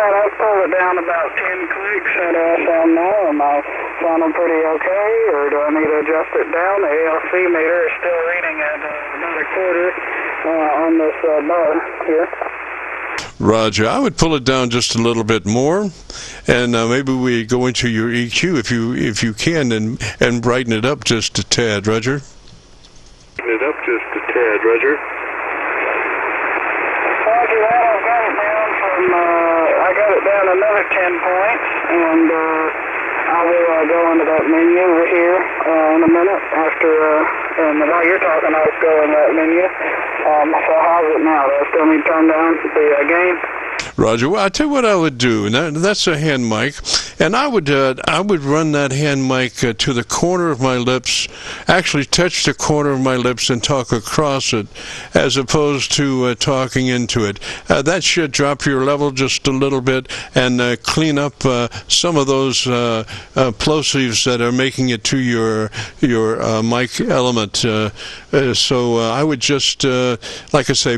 I'll pull it down about 10 clicks, and sound now. Am I sounding pretty okay, or do I need to adjust it down? The ALC meter is still reading at about a quarter on this bar here. Roger. I would pull it down just a little bit more, and maybe we go into your EQ if you can, and brighten it up just a tad, Roger. Brighten it up just a tad, Roger. Roger that. I've got it down from, I got it down another 10 points, and I will go into that menu over here in a minute after, and while you're talking, I'll go in that menu. So how's it now? Do I still need to turn down the gain? Roger. Well, I'll tell you what I would do. And that's a hand mic, and I would run that hand mic to the corner of my lips, actually touch the corner of my lips and talk across it, as opposed to talking into it. That should drop your level just a little bit and clean up some of those plosives that are making it to your mic element. So I would just, like I say,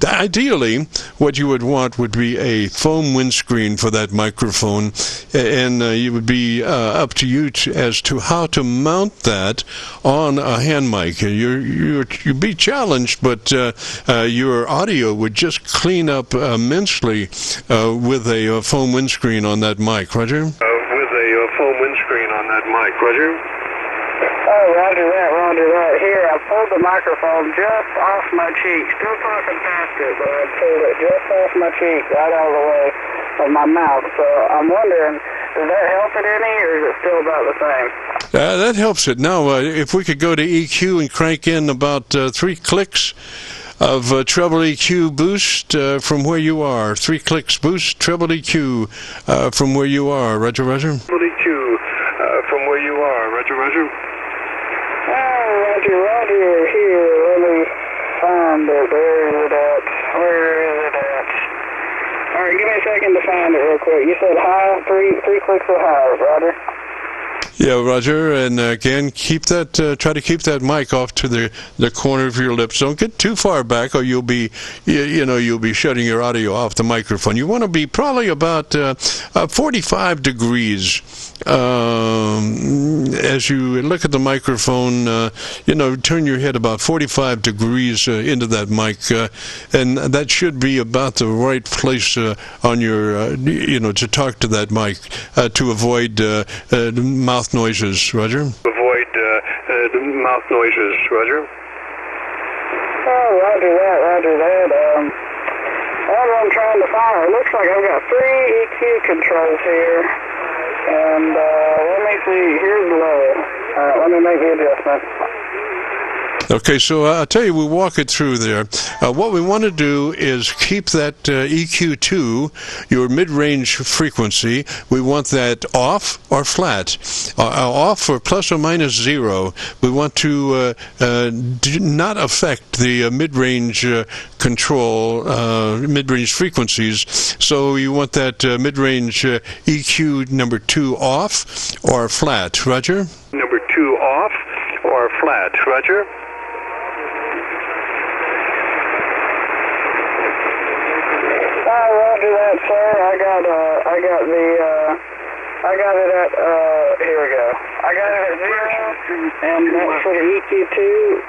ideally, what you would want would be a foam windscreen for that microphone, and it would be up to you as to how to mount that on a hand mic. You'd be challenged, but your audio would just clean up immensely with a foam windscreen on that mic, Roger. With a foam windscreen on that mic, Roger. Oh, roger that. Here, I pulled the microphone just off my cheek. Still talking past it, but I pulled it just off my cheek, right out of the way of my mouth. So I'm wondering, does that help it any, or is it still about the same? That helps it. Now, if we could go to EQ and crank in about 3 clicks of treble EQ boost from where you are. 3 clicks boost, treble EQ from where you are. Roger. Treble EQ from where you are. Roger. Roger, here, let me find it. Where is it at? Alright, give me a second to find it real quick. You said high, 3 clicks of high, Roger? Yeah, Roger, and again, try to keep that mic off to the corner of your lips. Don't get too far back, or you'll be shutting your audio off the microphone. You want to be probably about 45 degrees as you look at the microphone. Turn your head about 45 degrees into that mic, and that should be about the right place on your, to talk to that mic to avoid mouth noises, Roger. Avoid the mouth noises, Roger. Oh, roger that. That's what I'm trying to find. It looks like I've got 3 EQ controls here. And let me see. Here's the level. All right, let me make the adjustment. Okay, so I'll tell you, we'll walk it through there. What we want to do is keep that EQ2, your mid-range frequency, we want that off or flat. Off or plus or minus 0. We want to not affect the mid-range control, mid-range frequencies. So you want that mid-range EQ number 2 off or flat. Roger? Number 2 off or flat. Roger? Roger that, sir. I got it at, here we go. I got it at 0, and that's for the EQ2.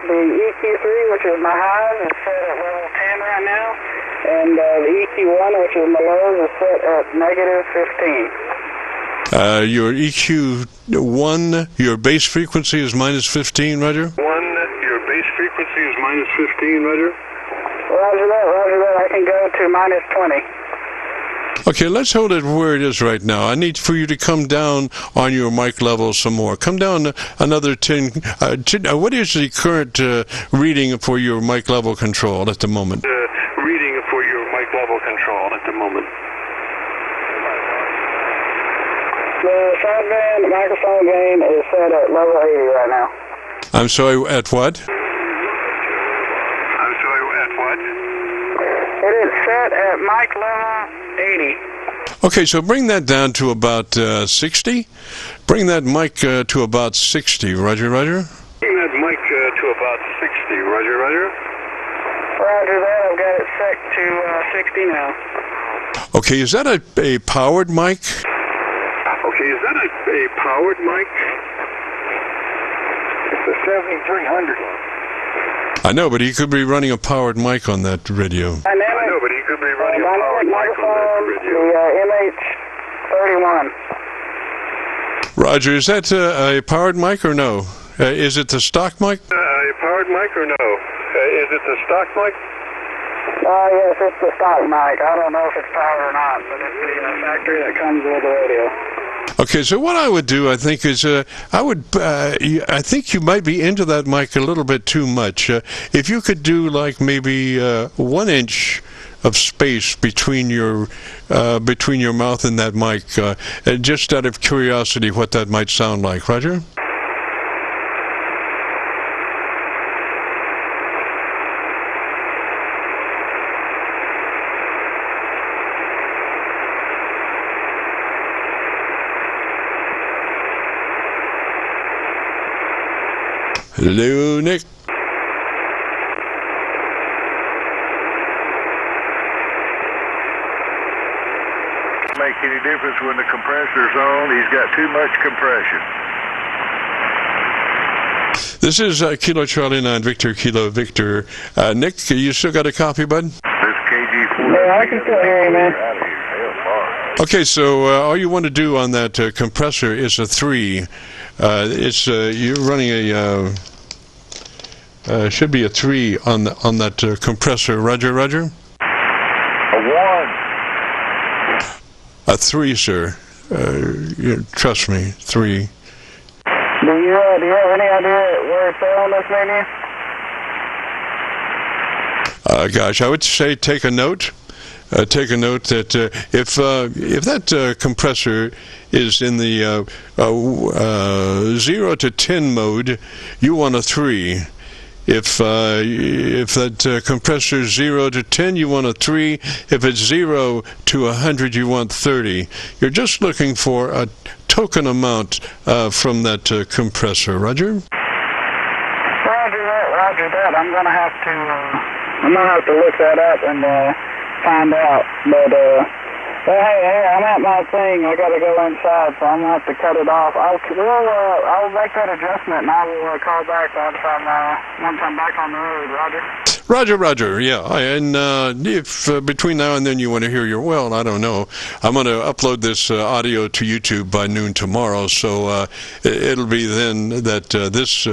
The EQ3, which is my highs, is set at level 10 right now, and the EQ1, which is my lows, is set at negative 15. Your EQ1, your base frequency is minus 15, Roger? Your base frequency is minus 15, Roger? Roger that. I can go to minus 20. Okay, let's hold it where it is right now. I need for you to come down on your mic level some more. Come down another 10. What is the current reading for your mic level control at the moment? Reading for your mic level control at the moment. The sideband microphone gain is set at level 80 right now. I'm sorry, at what? It is set at mic level 80. Okay, so bring that down to about 60. Bring that mic to about 60. Roger? Bring that mic to about 60. Roger? Roger that. I've got it set to 60 now. Okay, is that a powered mic? Okay, is that a powered mic? It's a 7300. I know, but he could be running a powered mic on that radio. I know, but he could be running a powered mic on that radio. The MH31. Roger, is that a powered mic or no? Is it the stock mic? A powered mic or no? Is it the stock mic? Yes, it's the stock mic. I don't know if it's powered or not, but it's the factory that comes with the radio. Okay, so what I would do, I think, is I think you might be into that mic a little bit too much. If you could do like maybe 1 inch of space between your mouth and that mic, just out of curiosity, what that might sound like, Roger? Hello, Nick. Make any difference when the compressor's on. He's got too much compression. This is Kilo Charlie 9 Victor Kilo Victor. Nick, you still got a copy, bud? This KG4. Yeah, I can still hear you, man. Okay, so all you want to do on that compressor is a 3. You're running a should be a 3 on that compressor. Roger, Roger. A 1. A 3, sir. Trust me, 3. Do you have any idea where it's at on this menu? Gosh, I would say take a note. Take a note that if that compressor is in the 0 to 10 mode, you want a 3. If that compressor is 0 to 10, you want a 3. If it's 0 to 100, you want 30. You're just looking for a token amount from that compressor. Roger? Roger that. I'm gonna have to look that up and find out. But hey, I'm at my thing. I gotta go inside, so I'm gonna have to cut it off. I'll make that adjustment, and I will call back once I'm back on the road. Roger. Roger, yeah. And if between now and then you want to hear I don't know. I'm going to upload this audio to YouTube by noon tomorrow, so it'll be then that this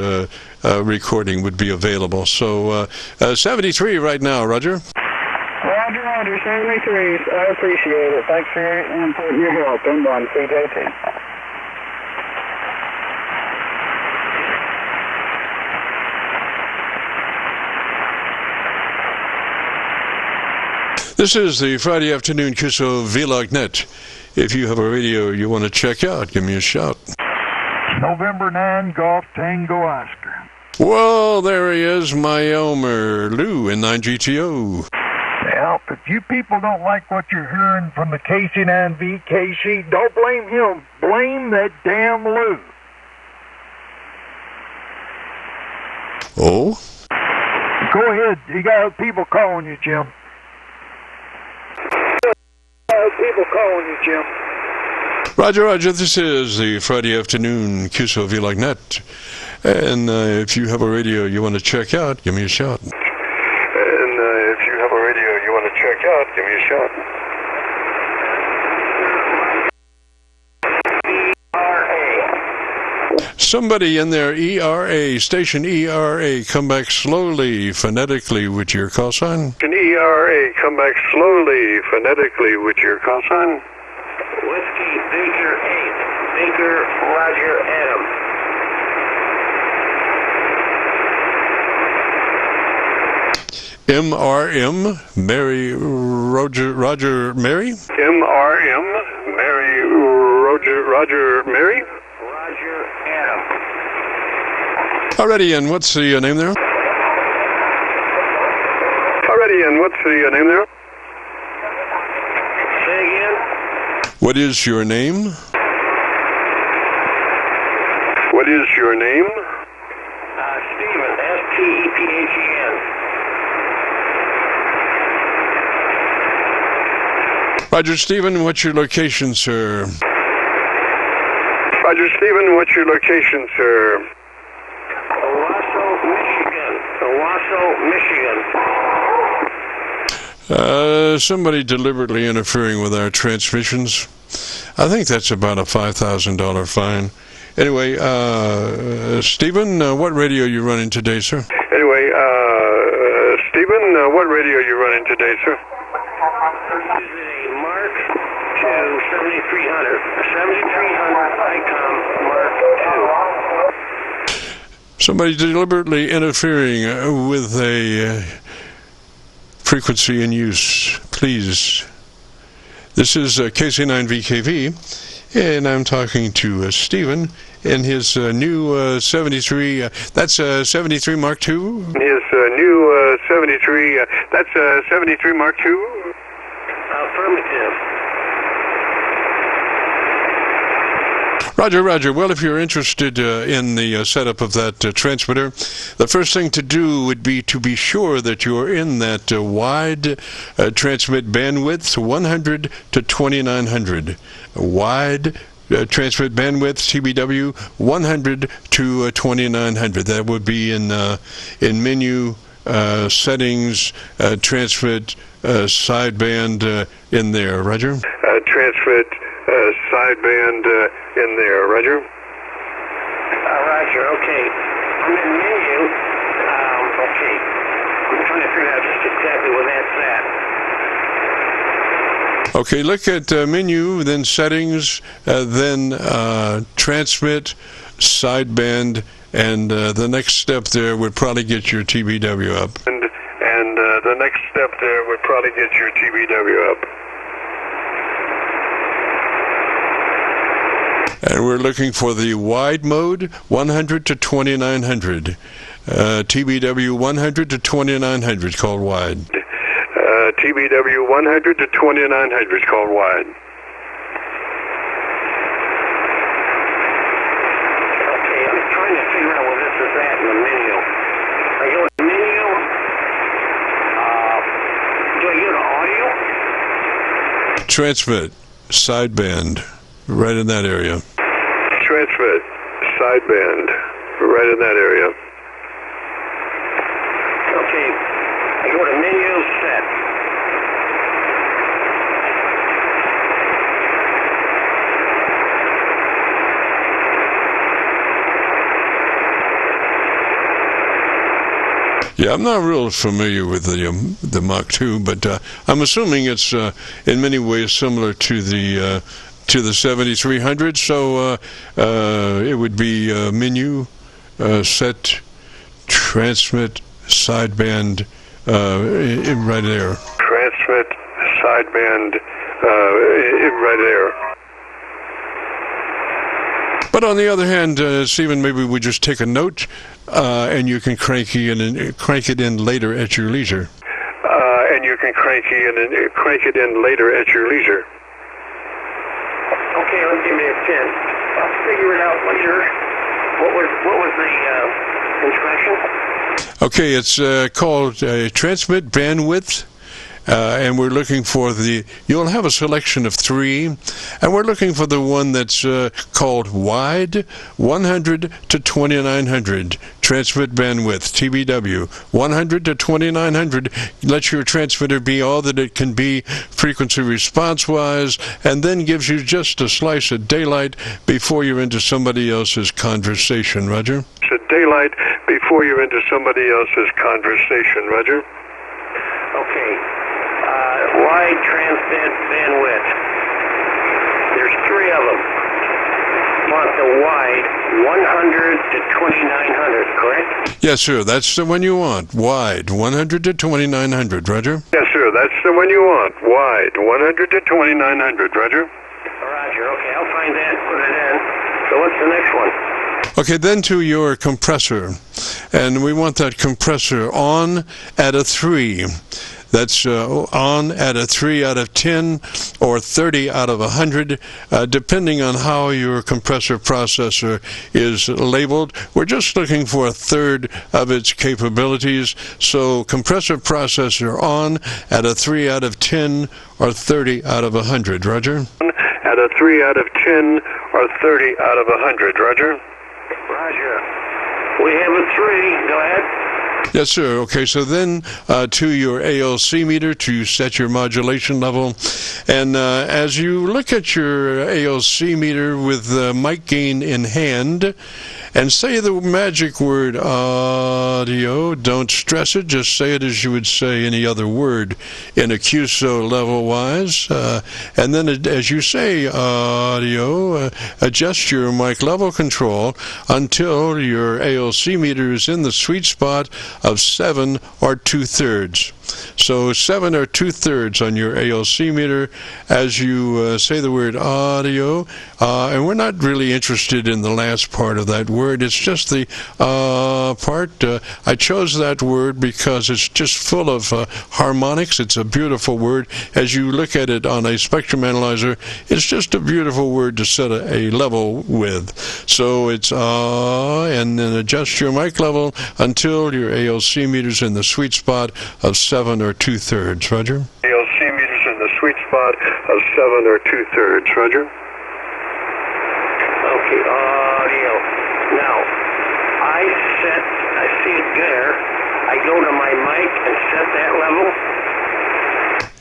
recording would be available. So 73 right now, Roger. Roger, 73. I appreciate it. Thanks for your input and your help. Inbound CJT. This is the Friday afternoon Qso-Vlog net. If you have a radio you want to check out, give me a shout. November 9, Golf Tango Oscar. Well, there he is, my Elmer Lou in 9GTO. Well, if you people don't like what you're hearing from the KC9VKV, don't blame him. Blame that damn Lou. Oh? Go ahead. You got people calling you, Jim. Roger, this is the Friday afternoon Qso-Vlog net. And if you have a radio you want to check out, give me a shout. Somebody in there, ERA, station ERA, come back slowly, phonetically with your call sign. ERA, come back slowly, phonetically with your call sign. Whiskey, Baker 8, Baker, Roger, Adam. MRM, Mary, Roger, Mary? MRM, Mary, Roger, Mary? Roger, Adam. Alrighty, and what's the name there? Say again? What is your name? Stephen, S-T-E-P-H-E-N. Roger, Stephen, what's your location, sir? Owasso, Wausau, Michigan. Somebody deliberately interfering with our transmissions. I think that's about a $5,000 fine. Anyway, Stephen, what radio are you running today, sir? Anyway, Stephen, what radio are you running today, sir? Using a Mark II 7300. 7300 ICOM Mark II. Somebody deliberately interfering with a frequency in use. Please. This is KC9VKV, and I'm talking to Stephen in his new 73, that's 73 Mark II? His new 73, that's 73 Mark II? Affirmative. Roger, Roger. Well, if you're interested in the setup of that transmitter, the first thing to do would be to be sure that you're in that wide transmit bandwidth, 100 to 2900. Wide transmit bandwidth, TBW, 100 to 2900. That would be in menu settings, transmit sideband in there. Roger? Transmit sideband in there. Roger? Roger, okay. I'm in menu. Okay. I'm trying to figure out just exactly where that's at. Okay, look at menu, then settings, then transmit, sideband, and the next step there would probably get your TBW up. And the next step there would probably get your TBW up. And we're looking for the wide mode, 100 to 2900. TBW 100 to 2900 called wide. TBW 100 to 2900 is called wide. Okay, I'm trying to figure out where this is at in the menu. I go to menu. Do I go to audio? Transmit, sideband, right in that area. Transmit, sideband, right in that area. Okay, I go to menu, set. Yeah, I'm not real familiar with the Mach 2, but I'm assuming it's in many ways similar to the 7300. So it would be menu, set, transmit, sideband, right there. Transmit, sideband, right there. But on the other hand, Stephen, maybe we just take a note, and you can crank it in later at your leisure. And you can crank it in later at your leisure. Okay, let's give me a pen. I'll figure it out later. What was the instruction? Okay, it's called transmit bandwidth. And we're looking for you'll have a selection of 3, and we're looking for the one that's called wide, 100 to 2900, transmit bandwidth, TBW, 100 to 2900, let your transmitter be all that it can be frequency response-wise, and then gives you just a slice of daylight before you're into somebody else's conversation, Roger? So daylight before you're into somebody else's conversation, Roger? Okay. Wide transmit bandwidth. There's 3 of them. Want the wide 100 to 2900, correct? Yes, sir. That's the one you want. Wide 100 to 2900, Roger? Yes, sir. That's the one you want. Wide 100 to 2900, Roger? Roger. Okay, I'll find that, put it in. So what's the next one? Okay, then to your compressor. And we want that compressor on at a 3. That's on at a 3 out of 10 or 30 out of 100, depending on how your compressor processor is labeled. We're just looking for a third of its capabilities. So compressor processor on at a 3 out of 10 or 30 out of 100. Roger? At a 3 out of 10 or 30 out of 100. Roger? Roger. We have a 3. Go ahead. Yes, sir. Okay, so then to your ALC meter to set your modulation level. And as you look at your ALC meter with mic gain in hand, and say the magic word audio, don't stress it, just say it as you would say any other word in a QSO level-wise. And then as you say audio, adjust your mic level control until your ALC meter is in the sweet spot of 7 or 2/3. So 7 or 2/3 on your ALC meter as you say the word audio. And we're not really interested in the last part of that word. It's just the part. I chose that word because it's just full of harmonics. It's a beautiful word. As you look at it on a spectrum analyzer, it's just a beautiful word to set a level with. So it's and then adjust your mic level until your ALC meter's in the sweet spot of 7 or 2/3. Roger? ALC meters in the sweet spot of 7 or 2/3. Roger? Okay, audio. Now, I see it there. I go to my mic and set that level.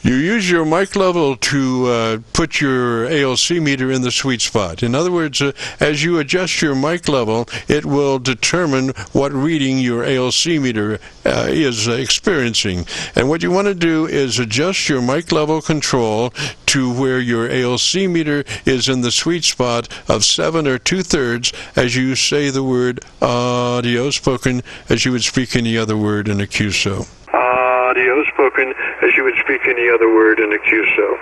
You use your mic level to put your ALC meter in the sweet spot. In other words, as you adjust your mic level, it will determine what reading your ALC meter is experiencing. And what you want to do is adjust your mic level control to where your ALC meter is in the sweet spot of 7 or 2/3 as you say the word audio, spoken as you would speak any other word in a QSO. Audio, spoken as you would speak any other word in a QSO.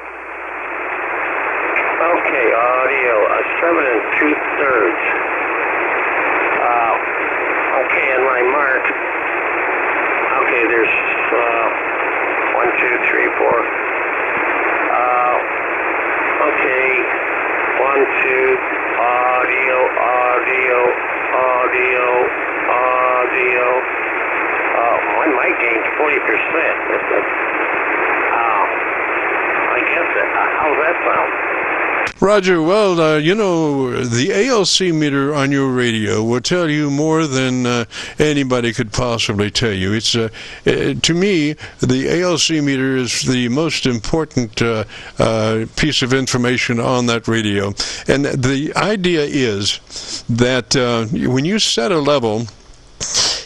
Okay, audio, 7 and 2/3. Okay, and my mark. Okay, there's 1, 2, 3, 4. Okay, 1, 2, audio, audio, audio, audio. My mic gain's 40%. I guess how's that sound? Roger, well, you know, the ALC meter on your radio will tell you more than anybody could possibly tell you. It's to me, the ALC meter is the most important piece of information on that radio. And the idea is that when you set a level,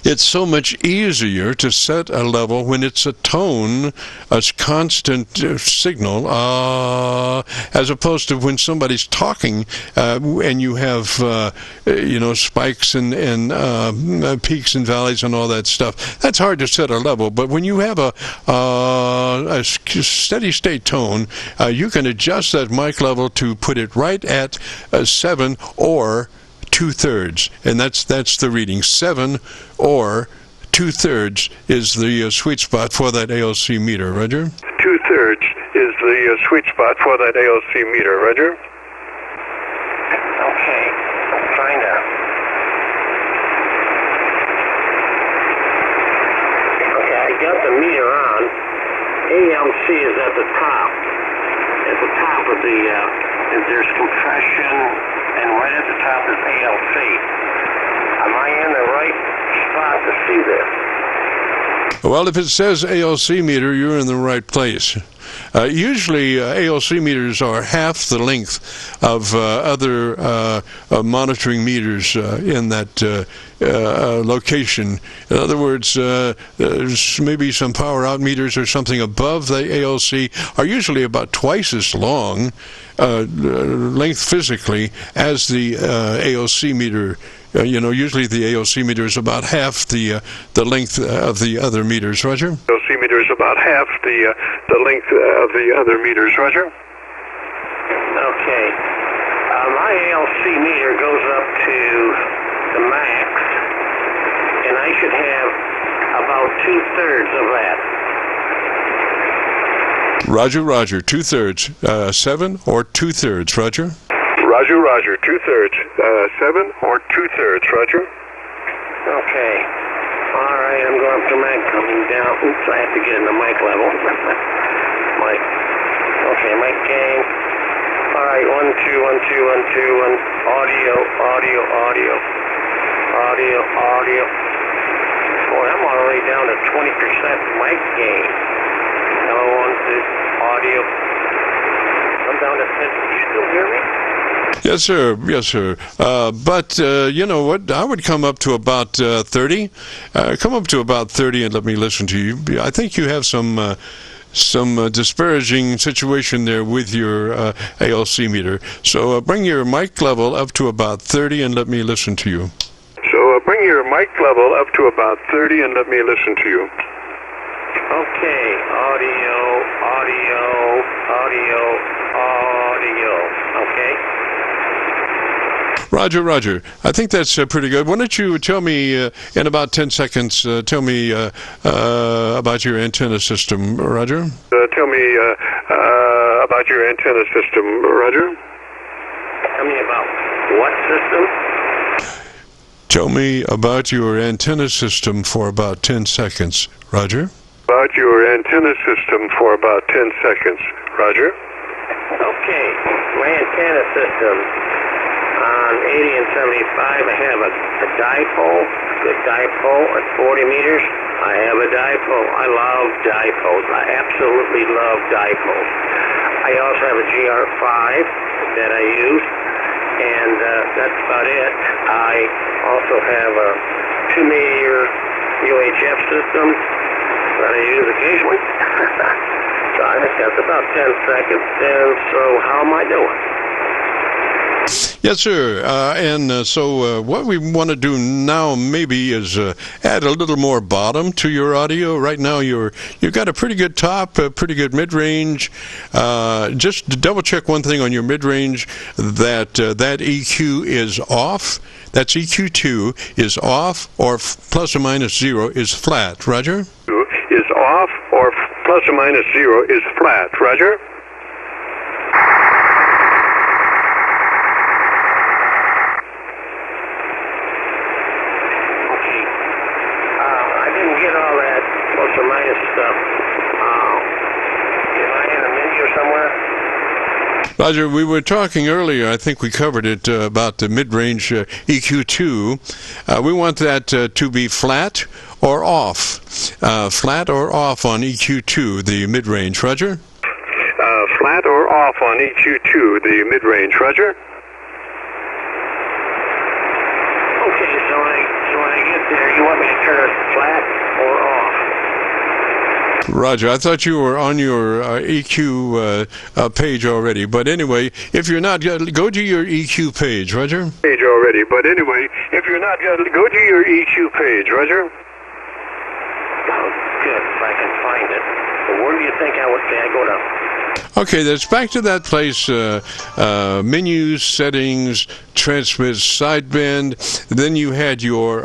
it's so much easier to set a level when it's a tone, a constant signal, as opposed to when somebody's talking and you have, you know, spikes and peaks and valleys and all that stuff. That's hard to set a level. But when you have a steady state tone, you can adjust that mic level to put it right at 7 or 2/3, and that's the reading. 7 or 2/3 is the sweet spot for that ALC meter. Roger? 2/3 is the sweet spot for that ALC meter. Roger? Okay, I'm trying to. Okay, I got the meter on. ALC is at the top. At the top of the, there's compression, and right at the top is ALC. Am I in the right spot to see this? Well, if it says ALC meter, you're in the right place. Usually, ALC meters are half the length of other monitoring meters in that location. In other words, there's maybe some power out meters or something above the ALC are usually about twice as long length physically as the ALC meter. You know, usually the ALC meter is about half the length of the other meters. Roger? ALC meter is about half the length of the other meters. Roger? Okay. My ALC meter goes up to the max, and I should have about 2/3 of that. Roger, Roger. 2/3. 7 or 2/3. Roger? Roger, Roger. 2/3. 7 or 2/3. Roger? Okay. All right, I'm going up to mic coming down. Oops, I have to get in the mic level. Mic. Okay, mic gain. All right, 1, 2, 1, 2, 1, 2, 1. Audio, audio, audio. Audio, audio. Boy, I'm all the way down to 20% mic gain. Hello, on the audio. I'm down to 10. Can you still hear me? Yes, sir. Yes, sir. But you know what? I would come up to about 30. Come up to about 30 and let me listen to you. I think you have some disparaging situation there with your ALC meter. So bring your mic level up to about 30 and let me listen to you. So bring your mic level up to about 30 and let me listen to you. Okay, audio. Okay. Roger. I think that's pretty good. Why don't you tell me in about 10 seconds, tell me about your antenna system, Roger? Tell me about your antenna system, Roger. Tell me about what system? Tell me about your antenna system for about 10 seconds, Roger. About your antenna system for about 10 seconds, Roger. Okay, my antenna system. On 80 and 75, I have a dipole, good dipole at 40 meters. I have a dipole. I love dipoles. I absolutely love dipoles. I also have a GR5 that I use, and that's about it. I also have a 2-meter UHF system that I use occasionally. So I think that's about 10 seconds. And so how am I doing? Yes, sir. So what we want to do now maybe is add a little more bottom to your audio. Right now you've got a pretty good top, a pretty good mid-range. Just to double check one thing on your mid-range, that EQ is off. That's EQ2 is off, or plus or minus 0 is flat. Roger? Is off, or plus or minus 0 is flat. Roger? Roger, we were talking earlier, I think we covered it, about the mid-range EQ2. We want that to be flat or off. Flat or off on EQ2, the mid-range. Roger? Flat or off on EQ2, the mid-range. Roger? Okay, so when I get there, you want me to turn it flat or off? Roger, I thought you were on your EQ page already. But anyway, if you're not, go to your EQ page, Roger. Page already. But anyway, if you're not, go to your EQ page, Roger. Oh, good, if I can find it. But where do you think I would say I go to? Okay, that's back to that place, menus, settings, transmit sideband. Then you had your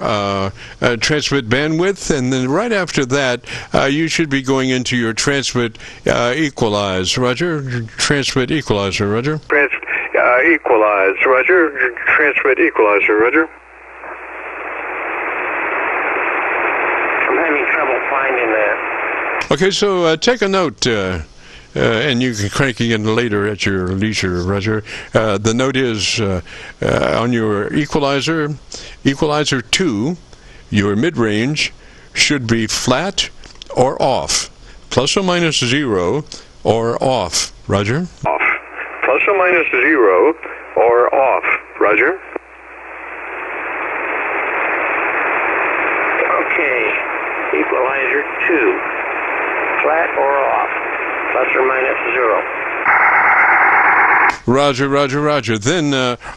transmit bandwidth, and then right after that, you should be going into your transmit equalize. Roger? Transmit equalizer, Roger? Equalize, Roger. Transmit equalizer, Roger. I'm having trouble finding that. Okay, so take a note. And you can crank it in later at your leisure, Roger. The note is on your equalizer 2, your mid-range should be flat or off, plus or minus 0 or off. Roger? Off. Plus or minus 0 or off. Roger? Okay. Equalizer 2. Flat or off. Plus or minus 0. Roger. Then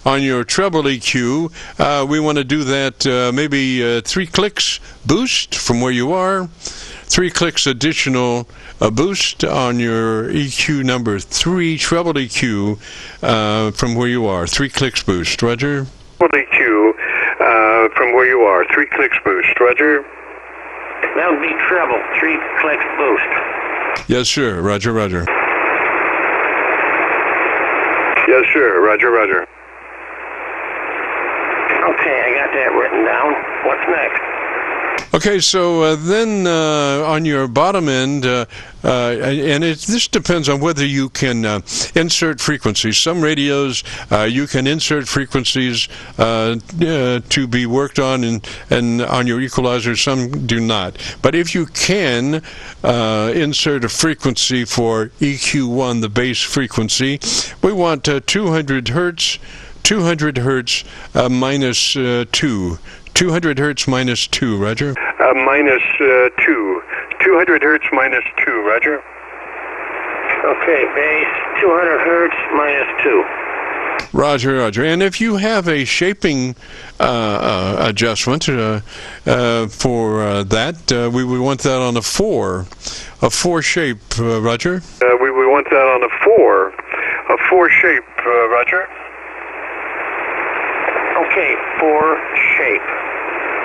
on your treble EQ, we want to do that maybe 3 clicks boost from where you are, 3 clicks additional boost on your EQ number 3, treble EQ from where you are, 3 clicks boost. Roger? Treble EQ from where you are, 3 clicks boost. Roger? That would be treble, 3 clicks boost. Yes, sir. Roger. Yes, sir. Roger. Okay, I got that written down. What's next? Okay, so then on your bottom end, and this depends on whether you can insert frequencies. Some radios you can insert frequencies to be worked on, and on your equalizer, some do not. But if you can insert a frequency for EQ1, the base frequency, we want 200 hertz. 200 hertz minus 2. 200 hertz minus 2, Roger. Minus 2. 200 hertz minus 2, Roger. Okay, base 200 hertz minus 2. Roger, Roger. And if you have a shaping adjustment for that, we would want that on a 4 shape, Roger. We would want that on a 4 shape, Roger. Okay, 4 shape.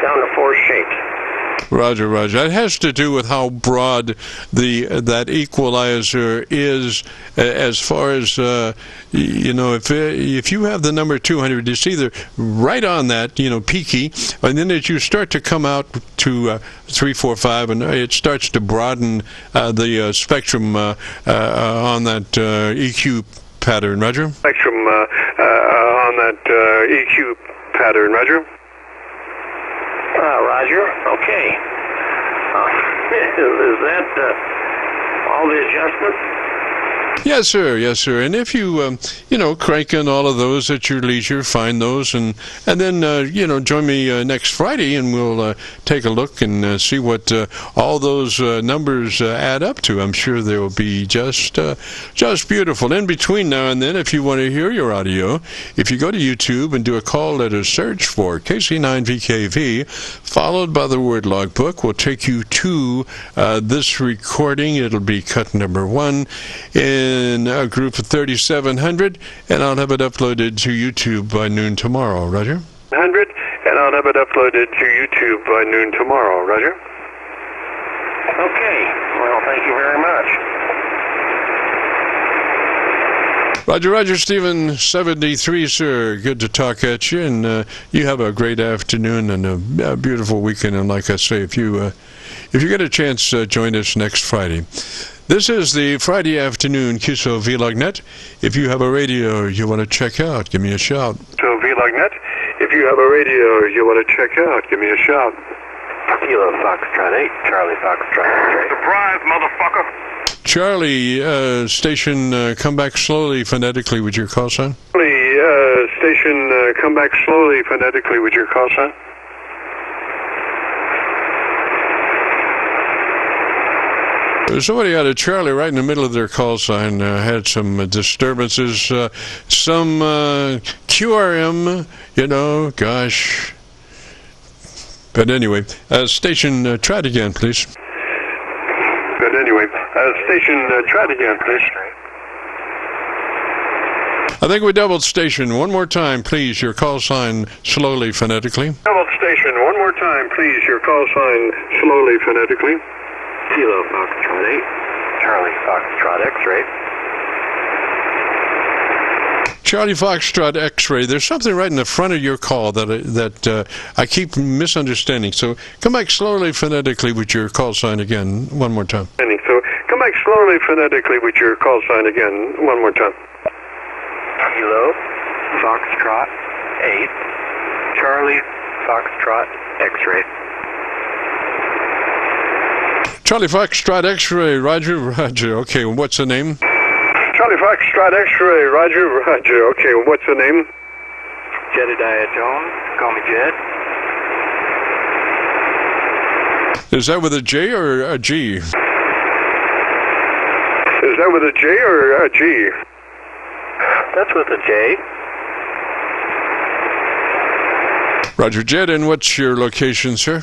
Down to 4 shapes. Roger, Roger. That has to do with how broad that equalizer is, as far as if you have the number 200, it's either right on that, peaky, and then as you start to come out to 3, 4, 5, and it starts to broaden the spectrum on that EQ pattern, Roger. Spectrum on that EQ pattern, Roger. Roger. Okay. Is that all the adjustments? Yes, sir. Yes, sir. And if you, crank in all of those at your leisure, find those, and then, join me next Friday, and we'll take a look and see what all those numbers add up to. I'm sure they will be just beautiful. In between now and then, if you want to hear your audio, if you go to YouTube and do a call letter search for KC9VKV, followed by the word logbook, will take you to this recording. It'll be cut number 1 in a group of 3700, and I'll have it uploaded to YouTube by noon tomorrow, Roger. 100, and I'll have it uploaded to YouTube by noon tomorrow, Roger. Okay. Well, thank you very much. Roger, Roger, Stephen 73, sir. Good to talk at you, and you have a great afternoon and a beautiful weekend. And like I say, if you get a chance, join us next Friday. This is the Friday afternoon Qso-Vlog net. If you have a radio you want to check out, give me a shout. Qso-Vlog net. If you have a radio you want to check out, give me a shout. Kilo Foxtrot 8, Charlie Foxtrot 8. Surprise, motherfucker! Charlie, station, come back slowly phonetically with your call sign. Charlie, station, come back slowly phonetically with your call sign. Somebody had a Charlie right in the middle of their call sign, had some disturbances, some QRM, gosh. But anyway, station, try it again, please. Station, try it again, please. I think we doubled station. One more time, please, your call sign slowly phonetically. Doubled station. One more time, please, your call sign slowly phonetically. Kilo Foxtrot 8, Charlie Foxtrot X-ray. Charlie Foxtrot X-ray. There's something right in the front of your call that I keep misunderstanding. So come back slowly phonetically with your call sign again. One more time. So come back slowly phonetically with your call sign again. One more time. Kilo Foxtrot 8, Charlie Foxtrot X-ray. Charlie Foxtrot X-ray, Roger, Roger. Okay, what's the name? Charlie Foxtrot X-ray, Roger, Roger. Okay, what's the name? Jedediah Jones. Call me Jed. Is that with a J or a G? Is that with a J or a G? That's with a J. Roger, Jed, and what's your location, sir?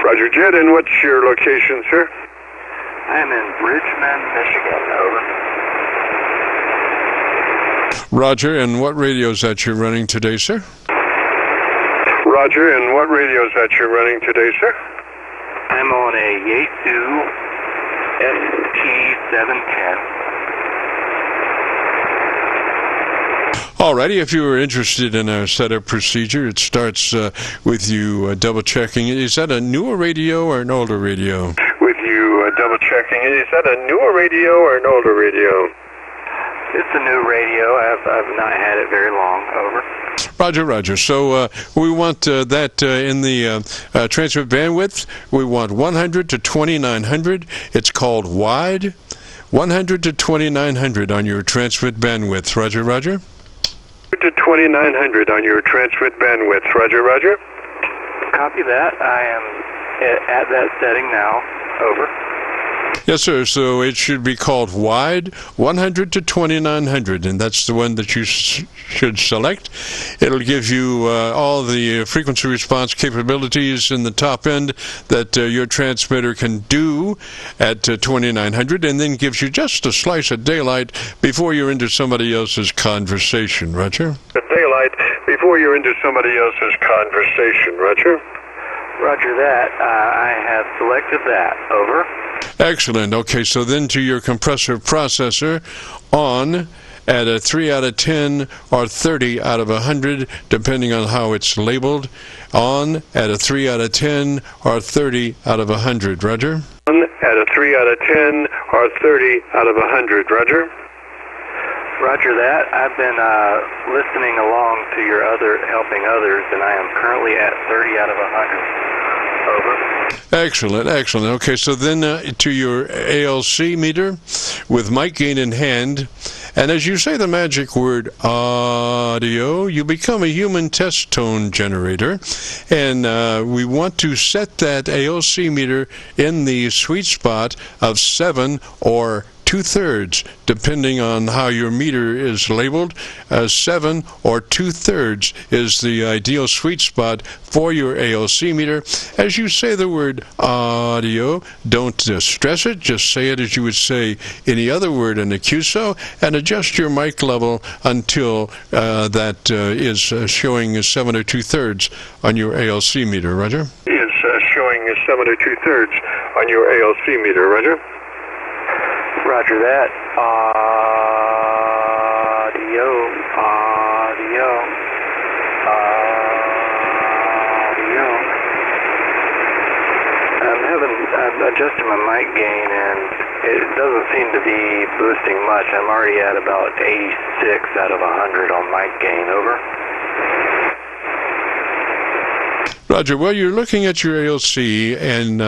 Roger, Jed, and what's your location, sir? I'm in Bridgman, Michigan. Over. Roger, and what radio is that you're running today, sir? Roger, and what radio is that you're running today, sir? I'm on a Yaesu ST710. Alrighty, if you were interested in our setup procedure, it starts with you double-checking. Is that a newer radio or an older radio? With you double-checking, is that a newer radio or an older radio? It's a new radio. I've not had it very long. Over. Roger, roger. So we want that in the transmit bandwidth. We want 100 to 2900. It's called wide. 100 to 2900 on your transmit bandwidth. Roger, roger. To 2900 on your transmit bandwidth. Roger, roger. Copy that. I am at that setting now. Over. Yes, sir. So it should be called wide, 100 to 2900, and that's the one that you should select. It'll give you all the frequency response capabilities in the top end that your transmitter can do at 2900, and then gives you just a slice of daylight before you're into somebody else's conversation. Roger? Daylight before you're into somebody else's conversation. Roger? Roger that. I have selected that. Over. Excellent. Okay, so then to your compressor processor, on at a 3 out of 10 or 30 out of 100, depending on how it's labeled. On at a 3 out of 10 or 30 out of 100. Roger? On at a 3 out of 10 or 30 out of 100. Roger? Roger that. I've been listening along to your helping others, and I am currently at 30 out of 100. Over. Excellent, excellent. Okay, so then to your ALC meter with mic gain in hand, and as you say the magic word audio, you become a human test tone generator, and we want to set that ALC meter in the sweet spot of 7 or 2/3, depending on how your meter is labeled. 7 or 2/3 is the ideal sweet spot for your ALC meter. As you say the word audio, don't stress it, just say it as you would say any other word in the QSO, and adjust your mic level until that is showing 7 or 2/3 on your ALC meter. Roger? Is showing 7 or 2/3 on your ALC meter. Roger? Roger that. Audio. I'm adjusting my mic gain, and it doesn't seem to be boosting much. I'm already at about 86 out of 100 on mic gain. Over. Roger, well, you're looking at your ALC, and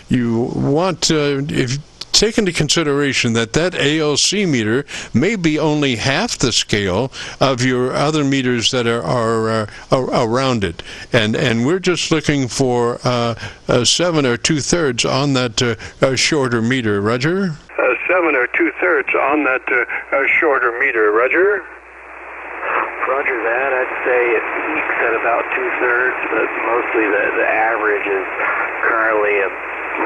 you want, if take into consideration that ALC meter may be only half the scale of your other meters that are around it, and we're just looking for 7 or 2/3 on that shorter meter. Roger? 7 or 2/3 on that shorter meter. Roger? Roger that. I'd say it peaks at about 2/3, but mostly the average is currently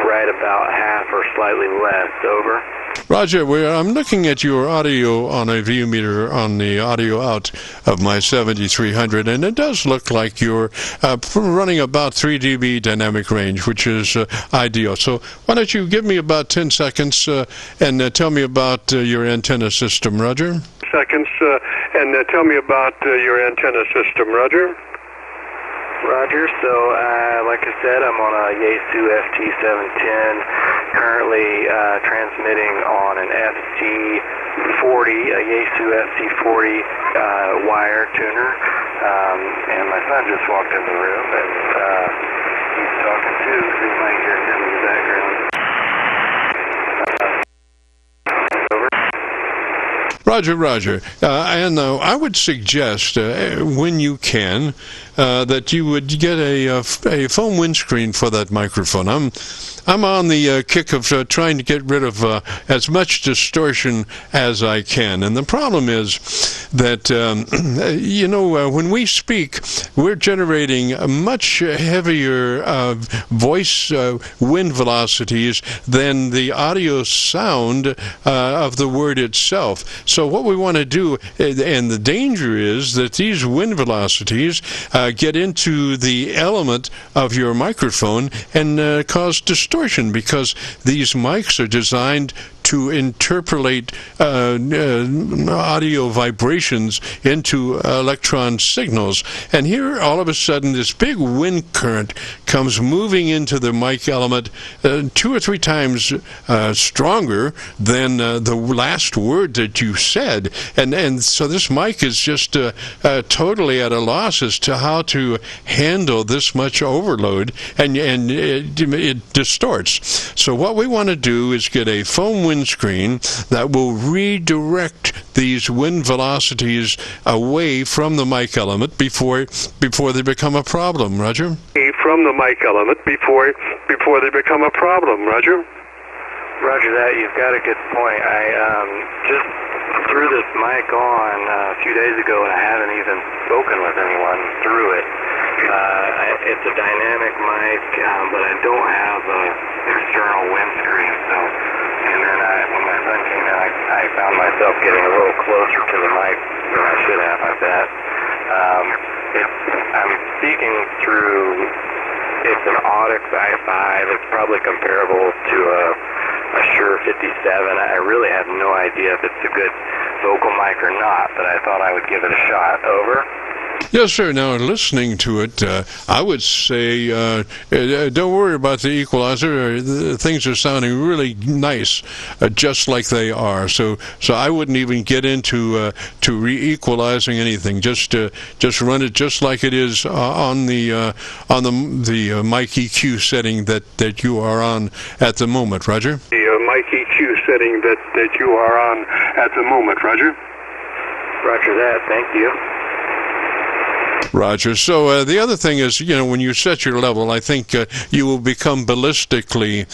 right about half or slightly less. Over. Roger, I'm looking at your audio on a view meter on the audio out of my 7300, and it does look like you're running about 3 dB dynamic range, which is ideal. So why don't you give me about 10 seconds and tell me about your antenna system. Roger? Seconds, and tell me about your antenna system. Roger? Roger. So, like I said, I'm on a Yaesu FT710, currently transmitting on an FT40, a Yaesu FT40 wire tuner, and my son just walked in the room, and he's talking too, so you might hear him in the background. Roger, roger. And I would suggest, when you can, that you would get a foam windscreen for that microphone. I'm on the kick of trying to get rid of as much distortion as I can. And the problem is that, when we speak, we're generating much heavier voice wind velocities than the audio sound of the word itself. So what we want to do, and the danger is that these wind velocities get into the element of your microphone and cause distortion, because these mics are designed to interpolate audio vibrations into electron signals. And here, all of a sudden, this big wind current comes moving into the mic element 2 or 3 times stronger than the last word that you said. And so this mic is just totally at a loss as to how to handle this much overload, and it distorts. So what we want to do is get a foam windscreen that will redirect these wind velocities away from the mic element before they become a problem. Roger? From the mic element before they become a problem. Roger? Roger that. You've got a good point. I just threw this mic on a few days ago, and I haven't even spoken with anyone through it. It's a dynamic mic, but I don't have an external windscreen. So, and then when my son came in, I found myself getting a little closer to the mic than I should have, I bet. I'm speaking through, it's an Audix i5. It's probably comparable to a Shure 57. I really have no idea if it's a good vocal mic or not, but I thought I would give it a shot. Over. Yes, sir. Now, listening to it, I would say don't worry about the equalizer. Things are sounding really nice, just like they are. So I wouldn't even get into to re-equalizing anything. Just run it just like it is on the mic EQ setting that you are on at the moment. Roger. The mic EQ setting that you are on at the moment. Roger. Roger that. Thank you. Roger. So the other thing is, when you set your level, I think you will become ballistically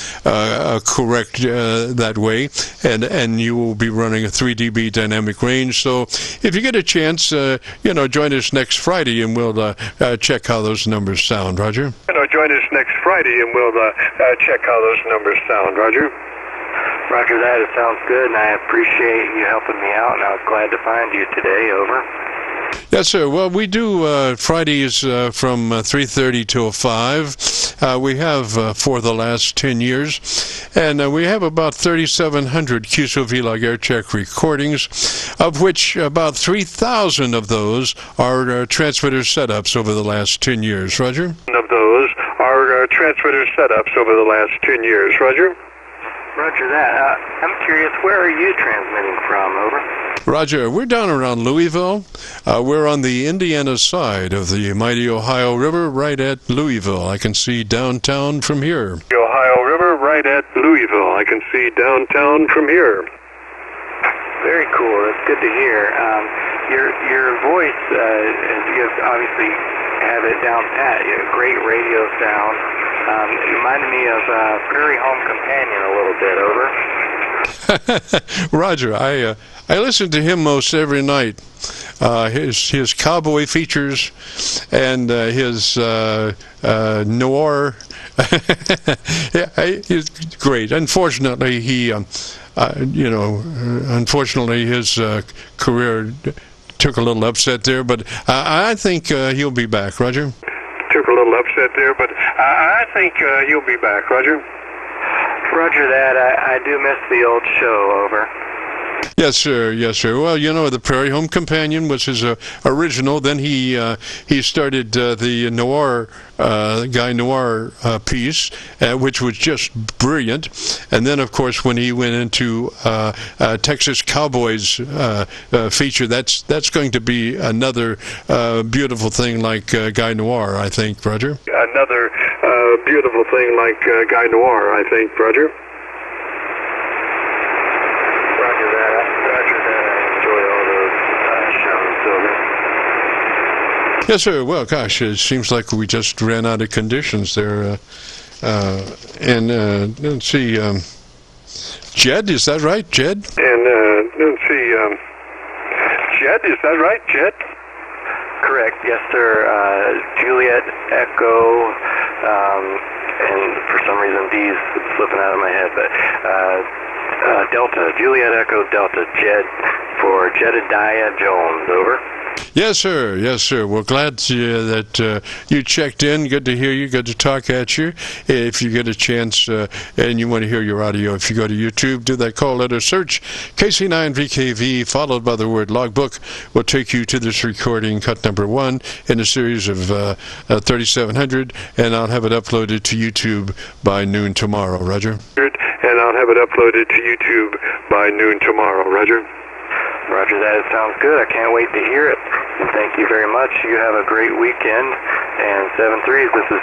correct that way, and you will be running a 3 dB dynamic range. So if you get a chance, join us next Friday, and we'll check how those numbers sound. Roger. Join us next Friday, and we'll check how those numbers sound. Roger. Roger that. It sounds good, and I appreciate you helping me out, and I was glad to find you today. Over. Yes, sir. Well, we do Fridays from 3:30 till 5. We have for the last 10 years, and we have about 3,700 Qso-Vlog Aircheck recordings, of which about 3,000 of those are transmitter setups over the last 10 years. Roger? Of those are transmitter setups over the last 10 years. Roger? Roger that. I'm curious, where are you transmitting from? Over. Roger, we're down around Louisville. We're on the Indiana side of the mighty Ohio River, right at Louisville. I can see downtown from here. The Ohio River, right at Louisville. I can see downtown from here. Very cool. That's good to hear. Your voice, you obviously have it down pat. You have a great radio sound. It reminded me of Prairie Home Companion a little bit. Over. Roger, I listen to him most every night. His cowboy features and his noir. He's great. Unfortunately, unfortunately his career took a little upset there, but I think he'll be back. Roger. Took a little upset there, but I think he'll be back. Roger. Roger that. I do miss the old show. Over. Yes, sir. Yes, sir. Well, the Prairie Home Companion was his original. Then he started the noir Guy Noir piece, which was just brilliant. And then, of course, when he went into Texas Cowboys feature, that's going to be another beautiful thing like Guy Noir, I think, Roger. Another beautiful thing like Guy Noir, I think, Roger. Yes, sir. Well, gosh, it seems like we just ran out of conditions there. And let's see, Jed, is that right, Jed? And let's see, Jed, is that right, Jed? Correct, yes, sir. Juliet, Echo, and for some reason D's slipping out of my head, but Delta, Juliet Echo Delta, Jed, for Jedediah Jones, over. Yes, sir. Yes, sir. Well, glad that you checked in. Good to hear you. Good to talk at you. If you get a chance and you want to hear your audio, if you go to YouTube, do that call letter search, KC9VKV, followed by the word logbook, will take you to this recording, cut number 1, in a series of 3700, and I'll have it uploaded to YouTube by noon tomorrow. Roger. And I'll have it uploaded to YouTube by noon tomorrow. Roger. Roger that. It sounds good. I can't wait to hear it. And thank you very much. You have a great weekend. And 7-3, this is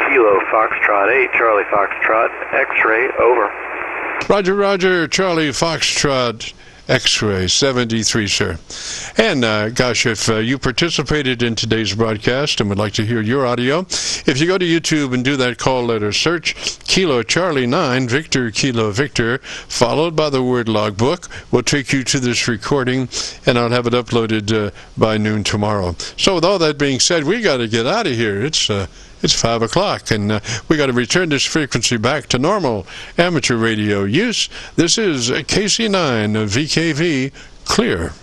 Kilo Foxtrot 8, Charlie Foxtrot, X-ray, over. Roger, Roger, Charlie Foxtrot, X-ray 73, sir. And gosh, if you participated in today's broadcast and would like to hear your audio, if you go to YouTube and do that call letter search, Kilo Charlie 9, Victor Kilo Victor, followed by the word logbook, will take you to this recording, and I'll have it uploaded by noon tomorrow. So with all that being said, we got to get out of here. It's 5 o'clock, and we got to return this frequency back to normal amateur radio use. This is KC9VKV, clear.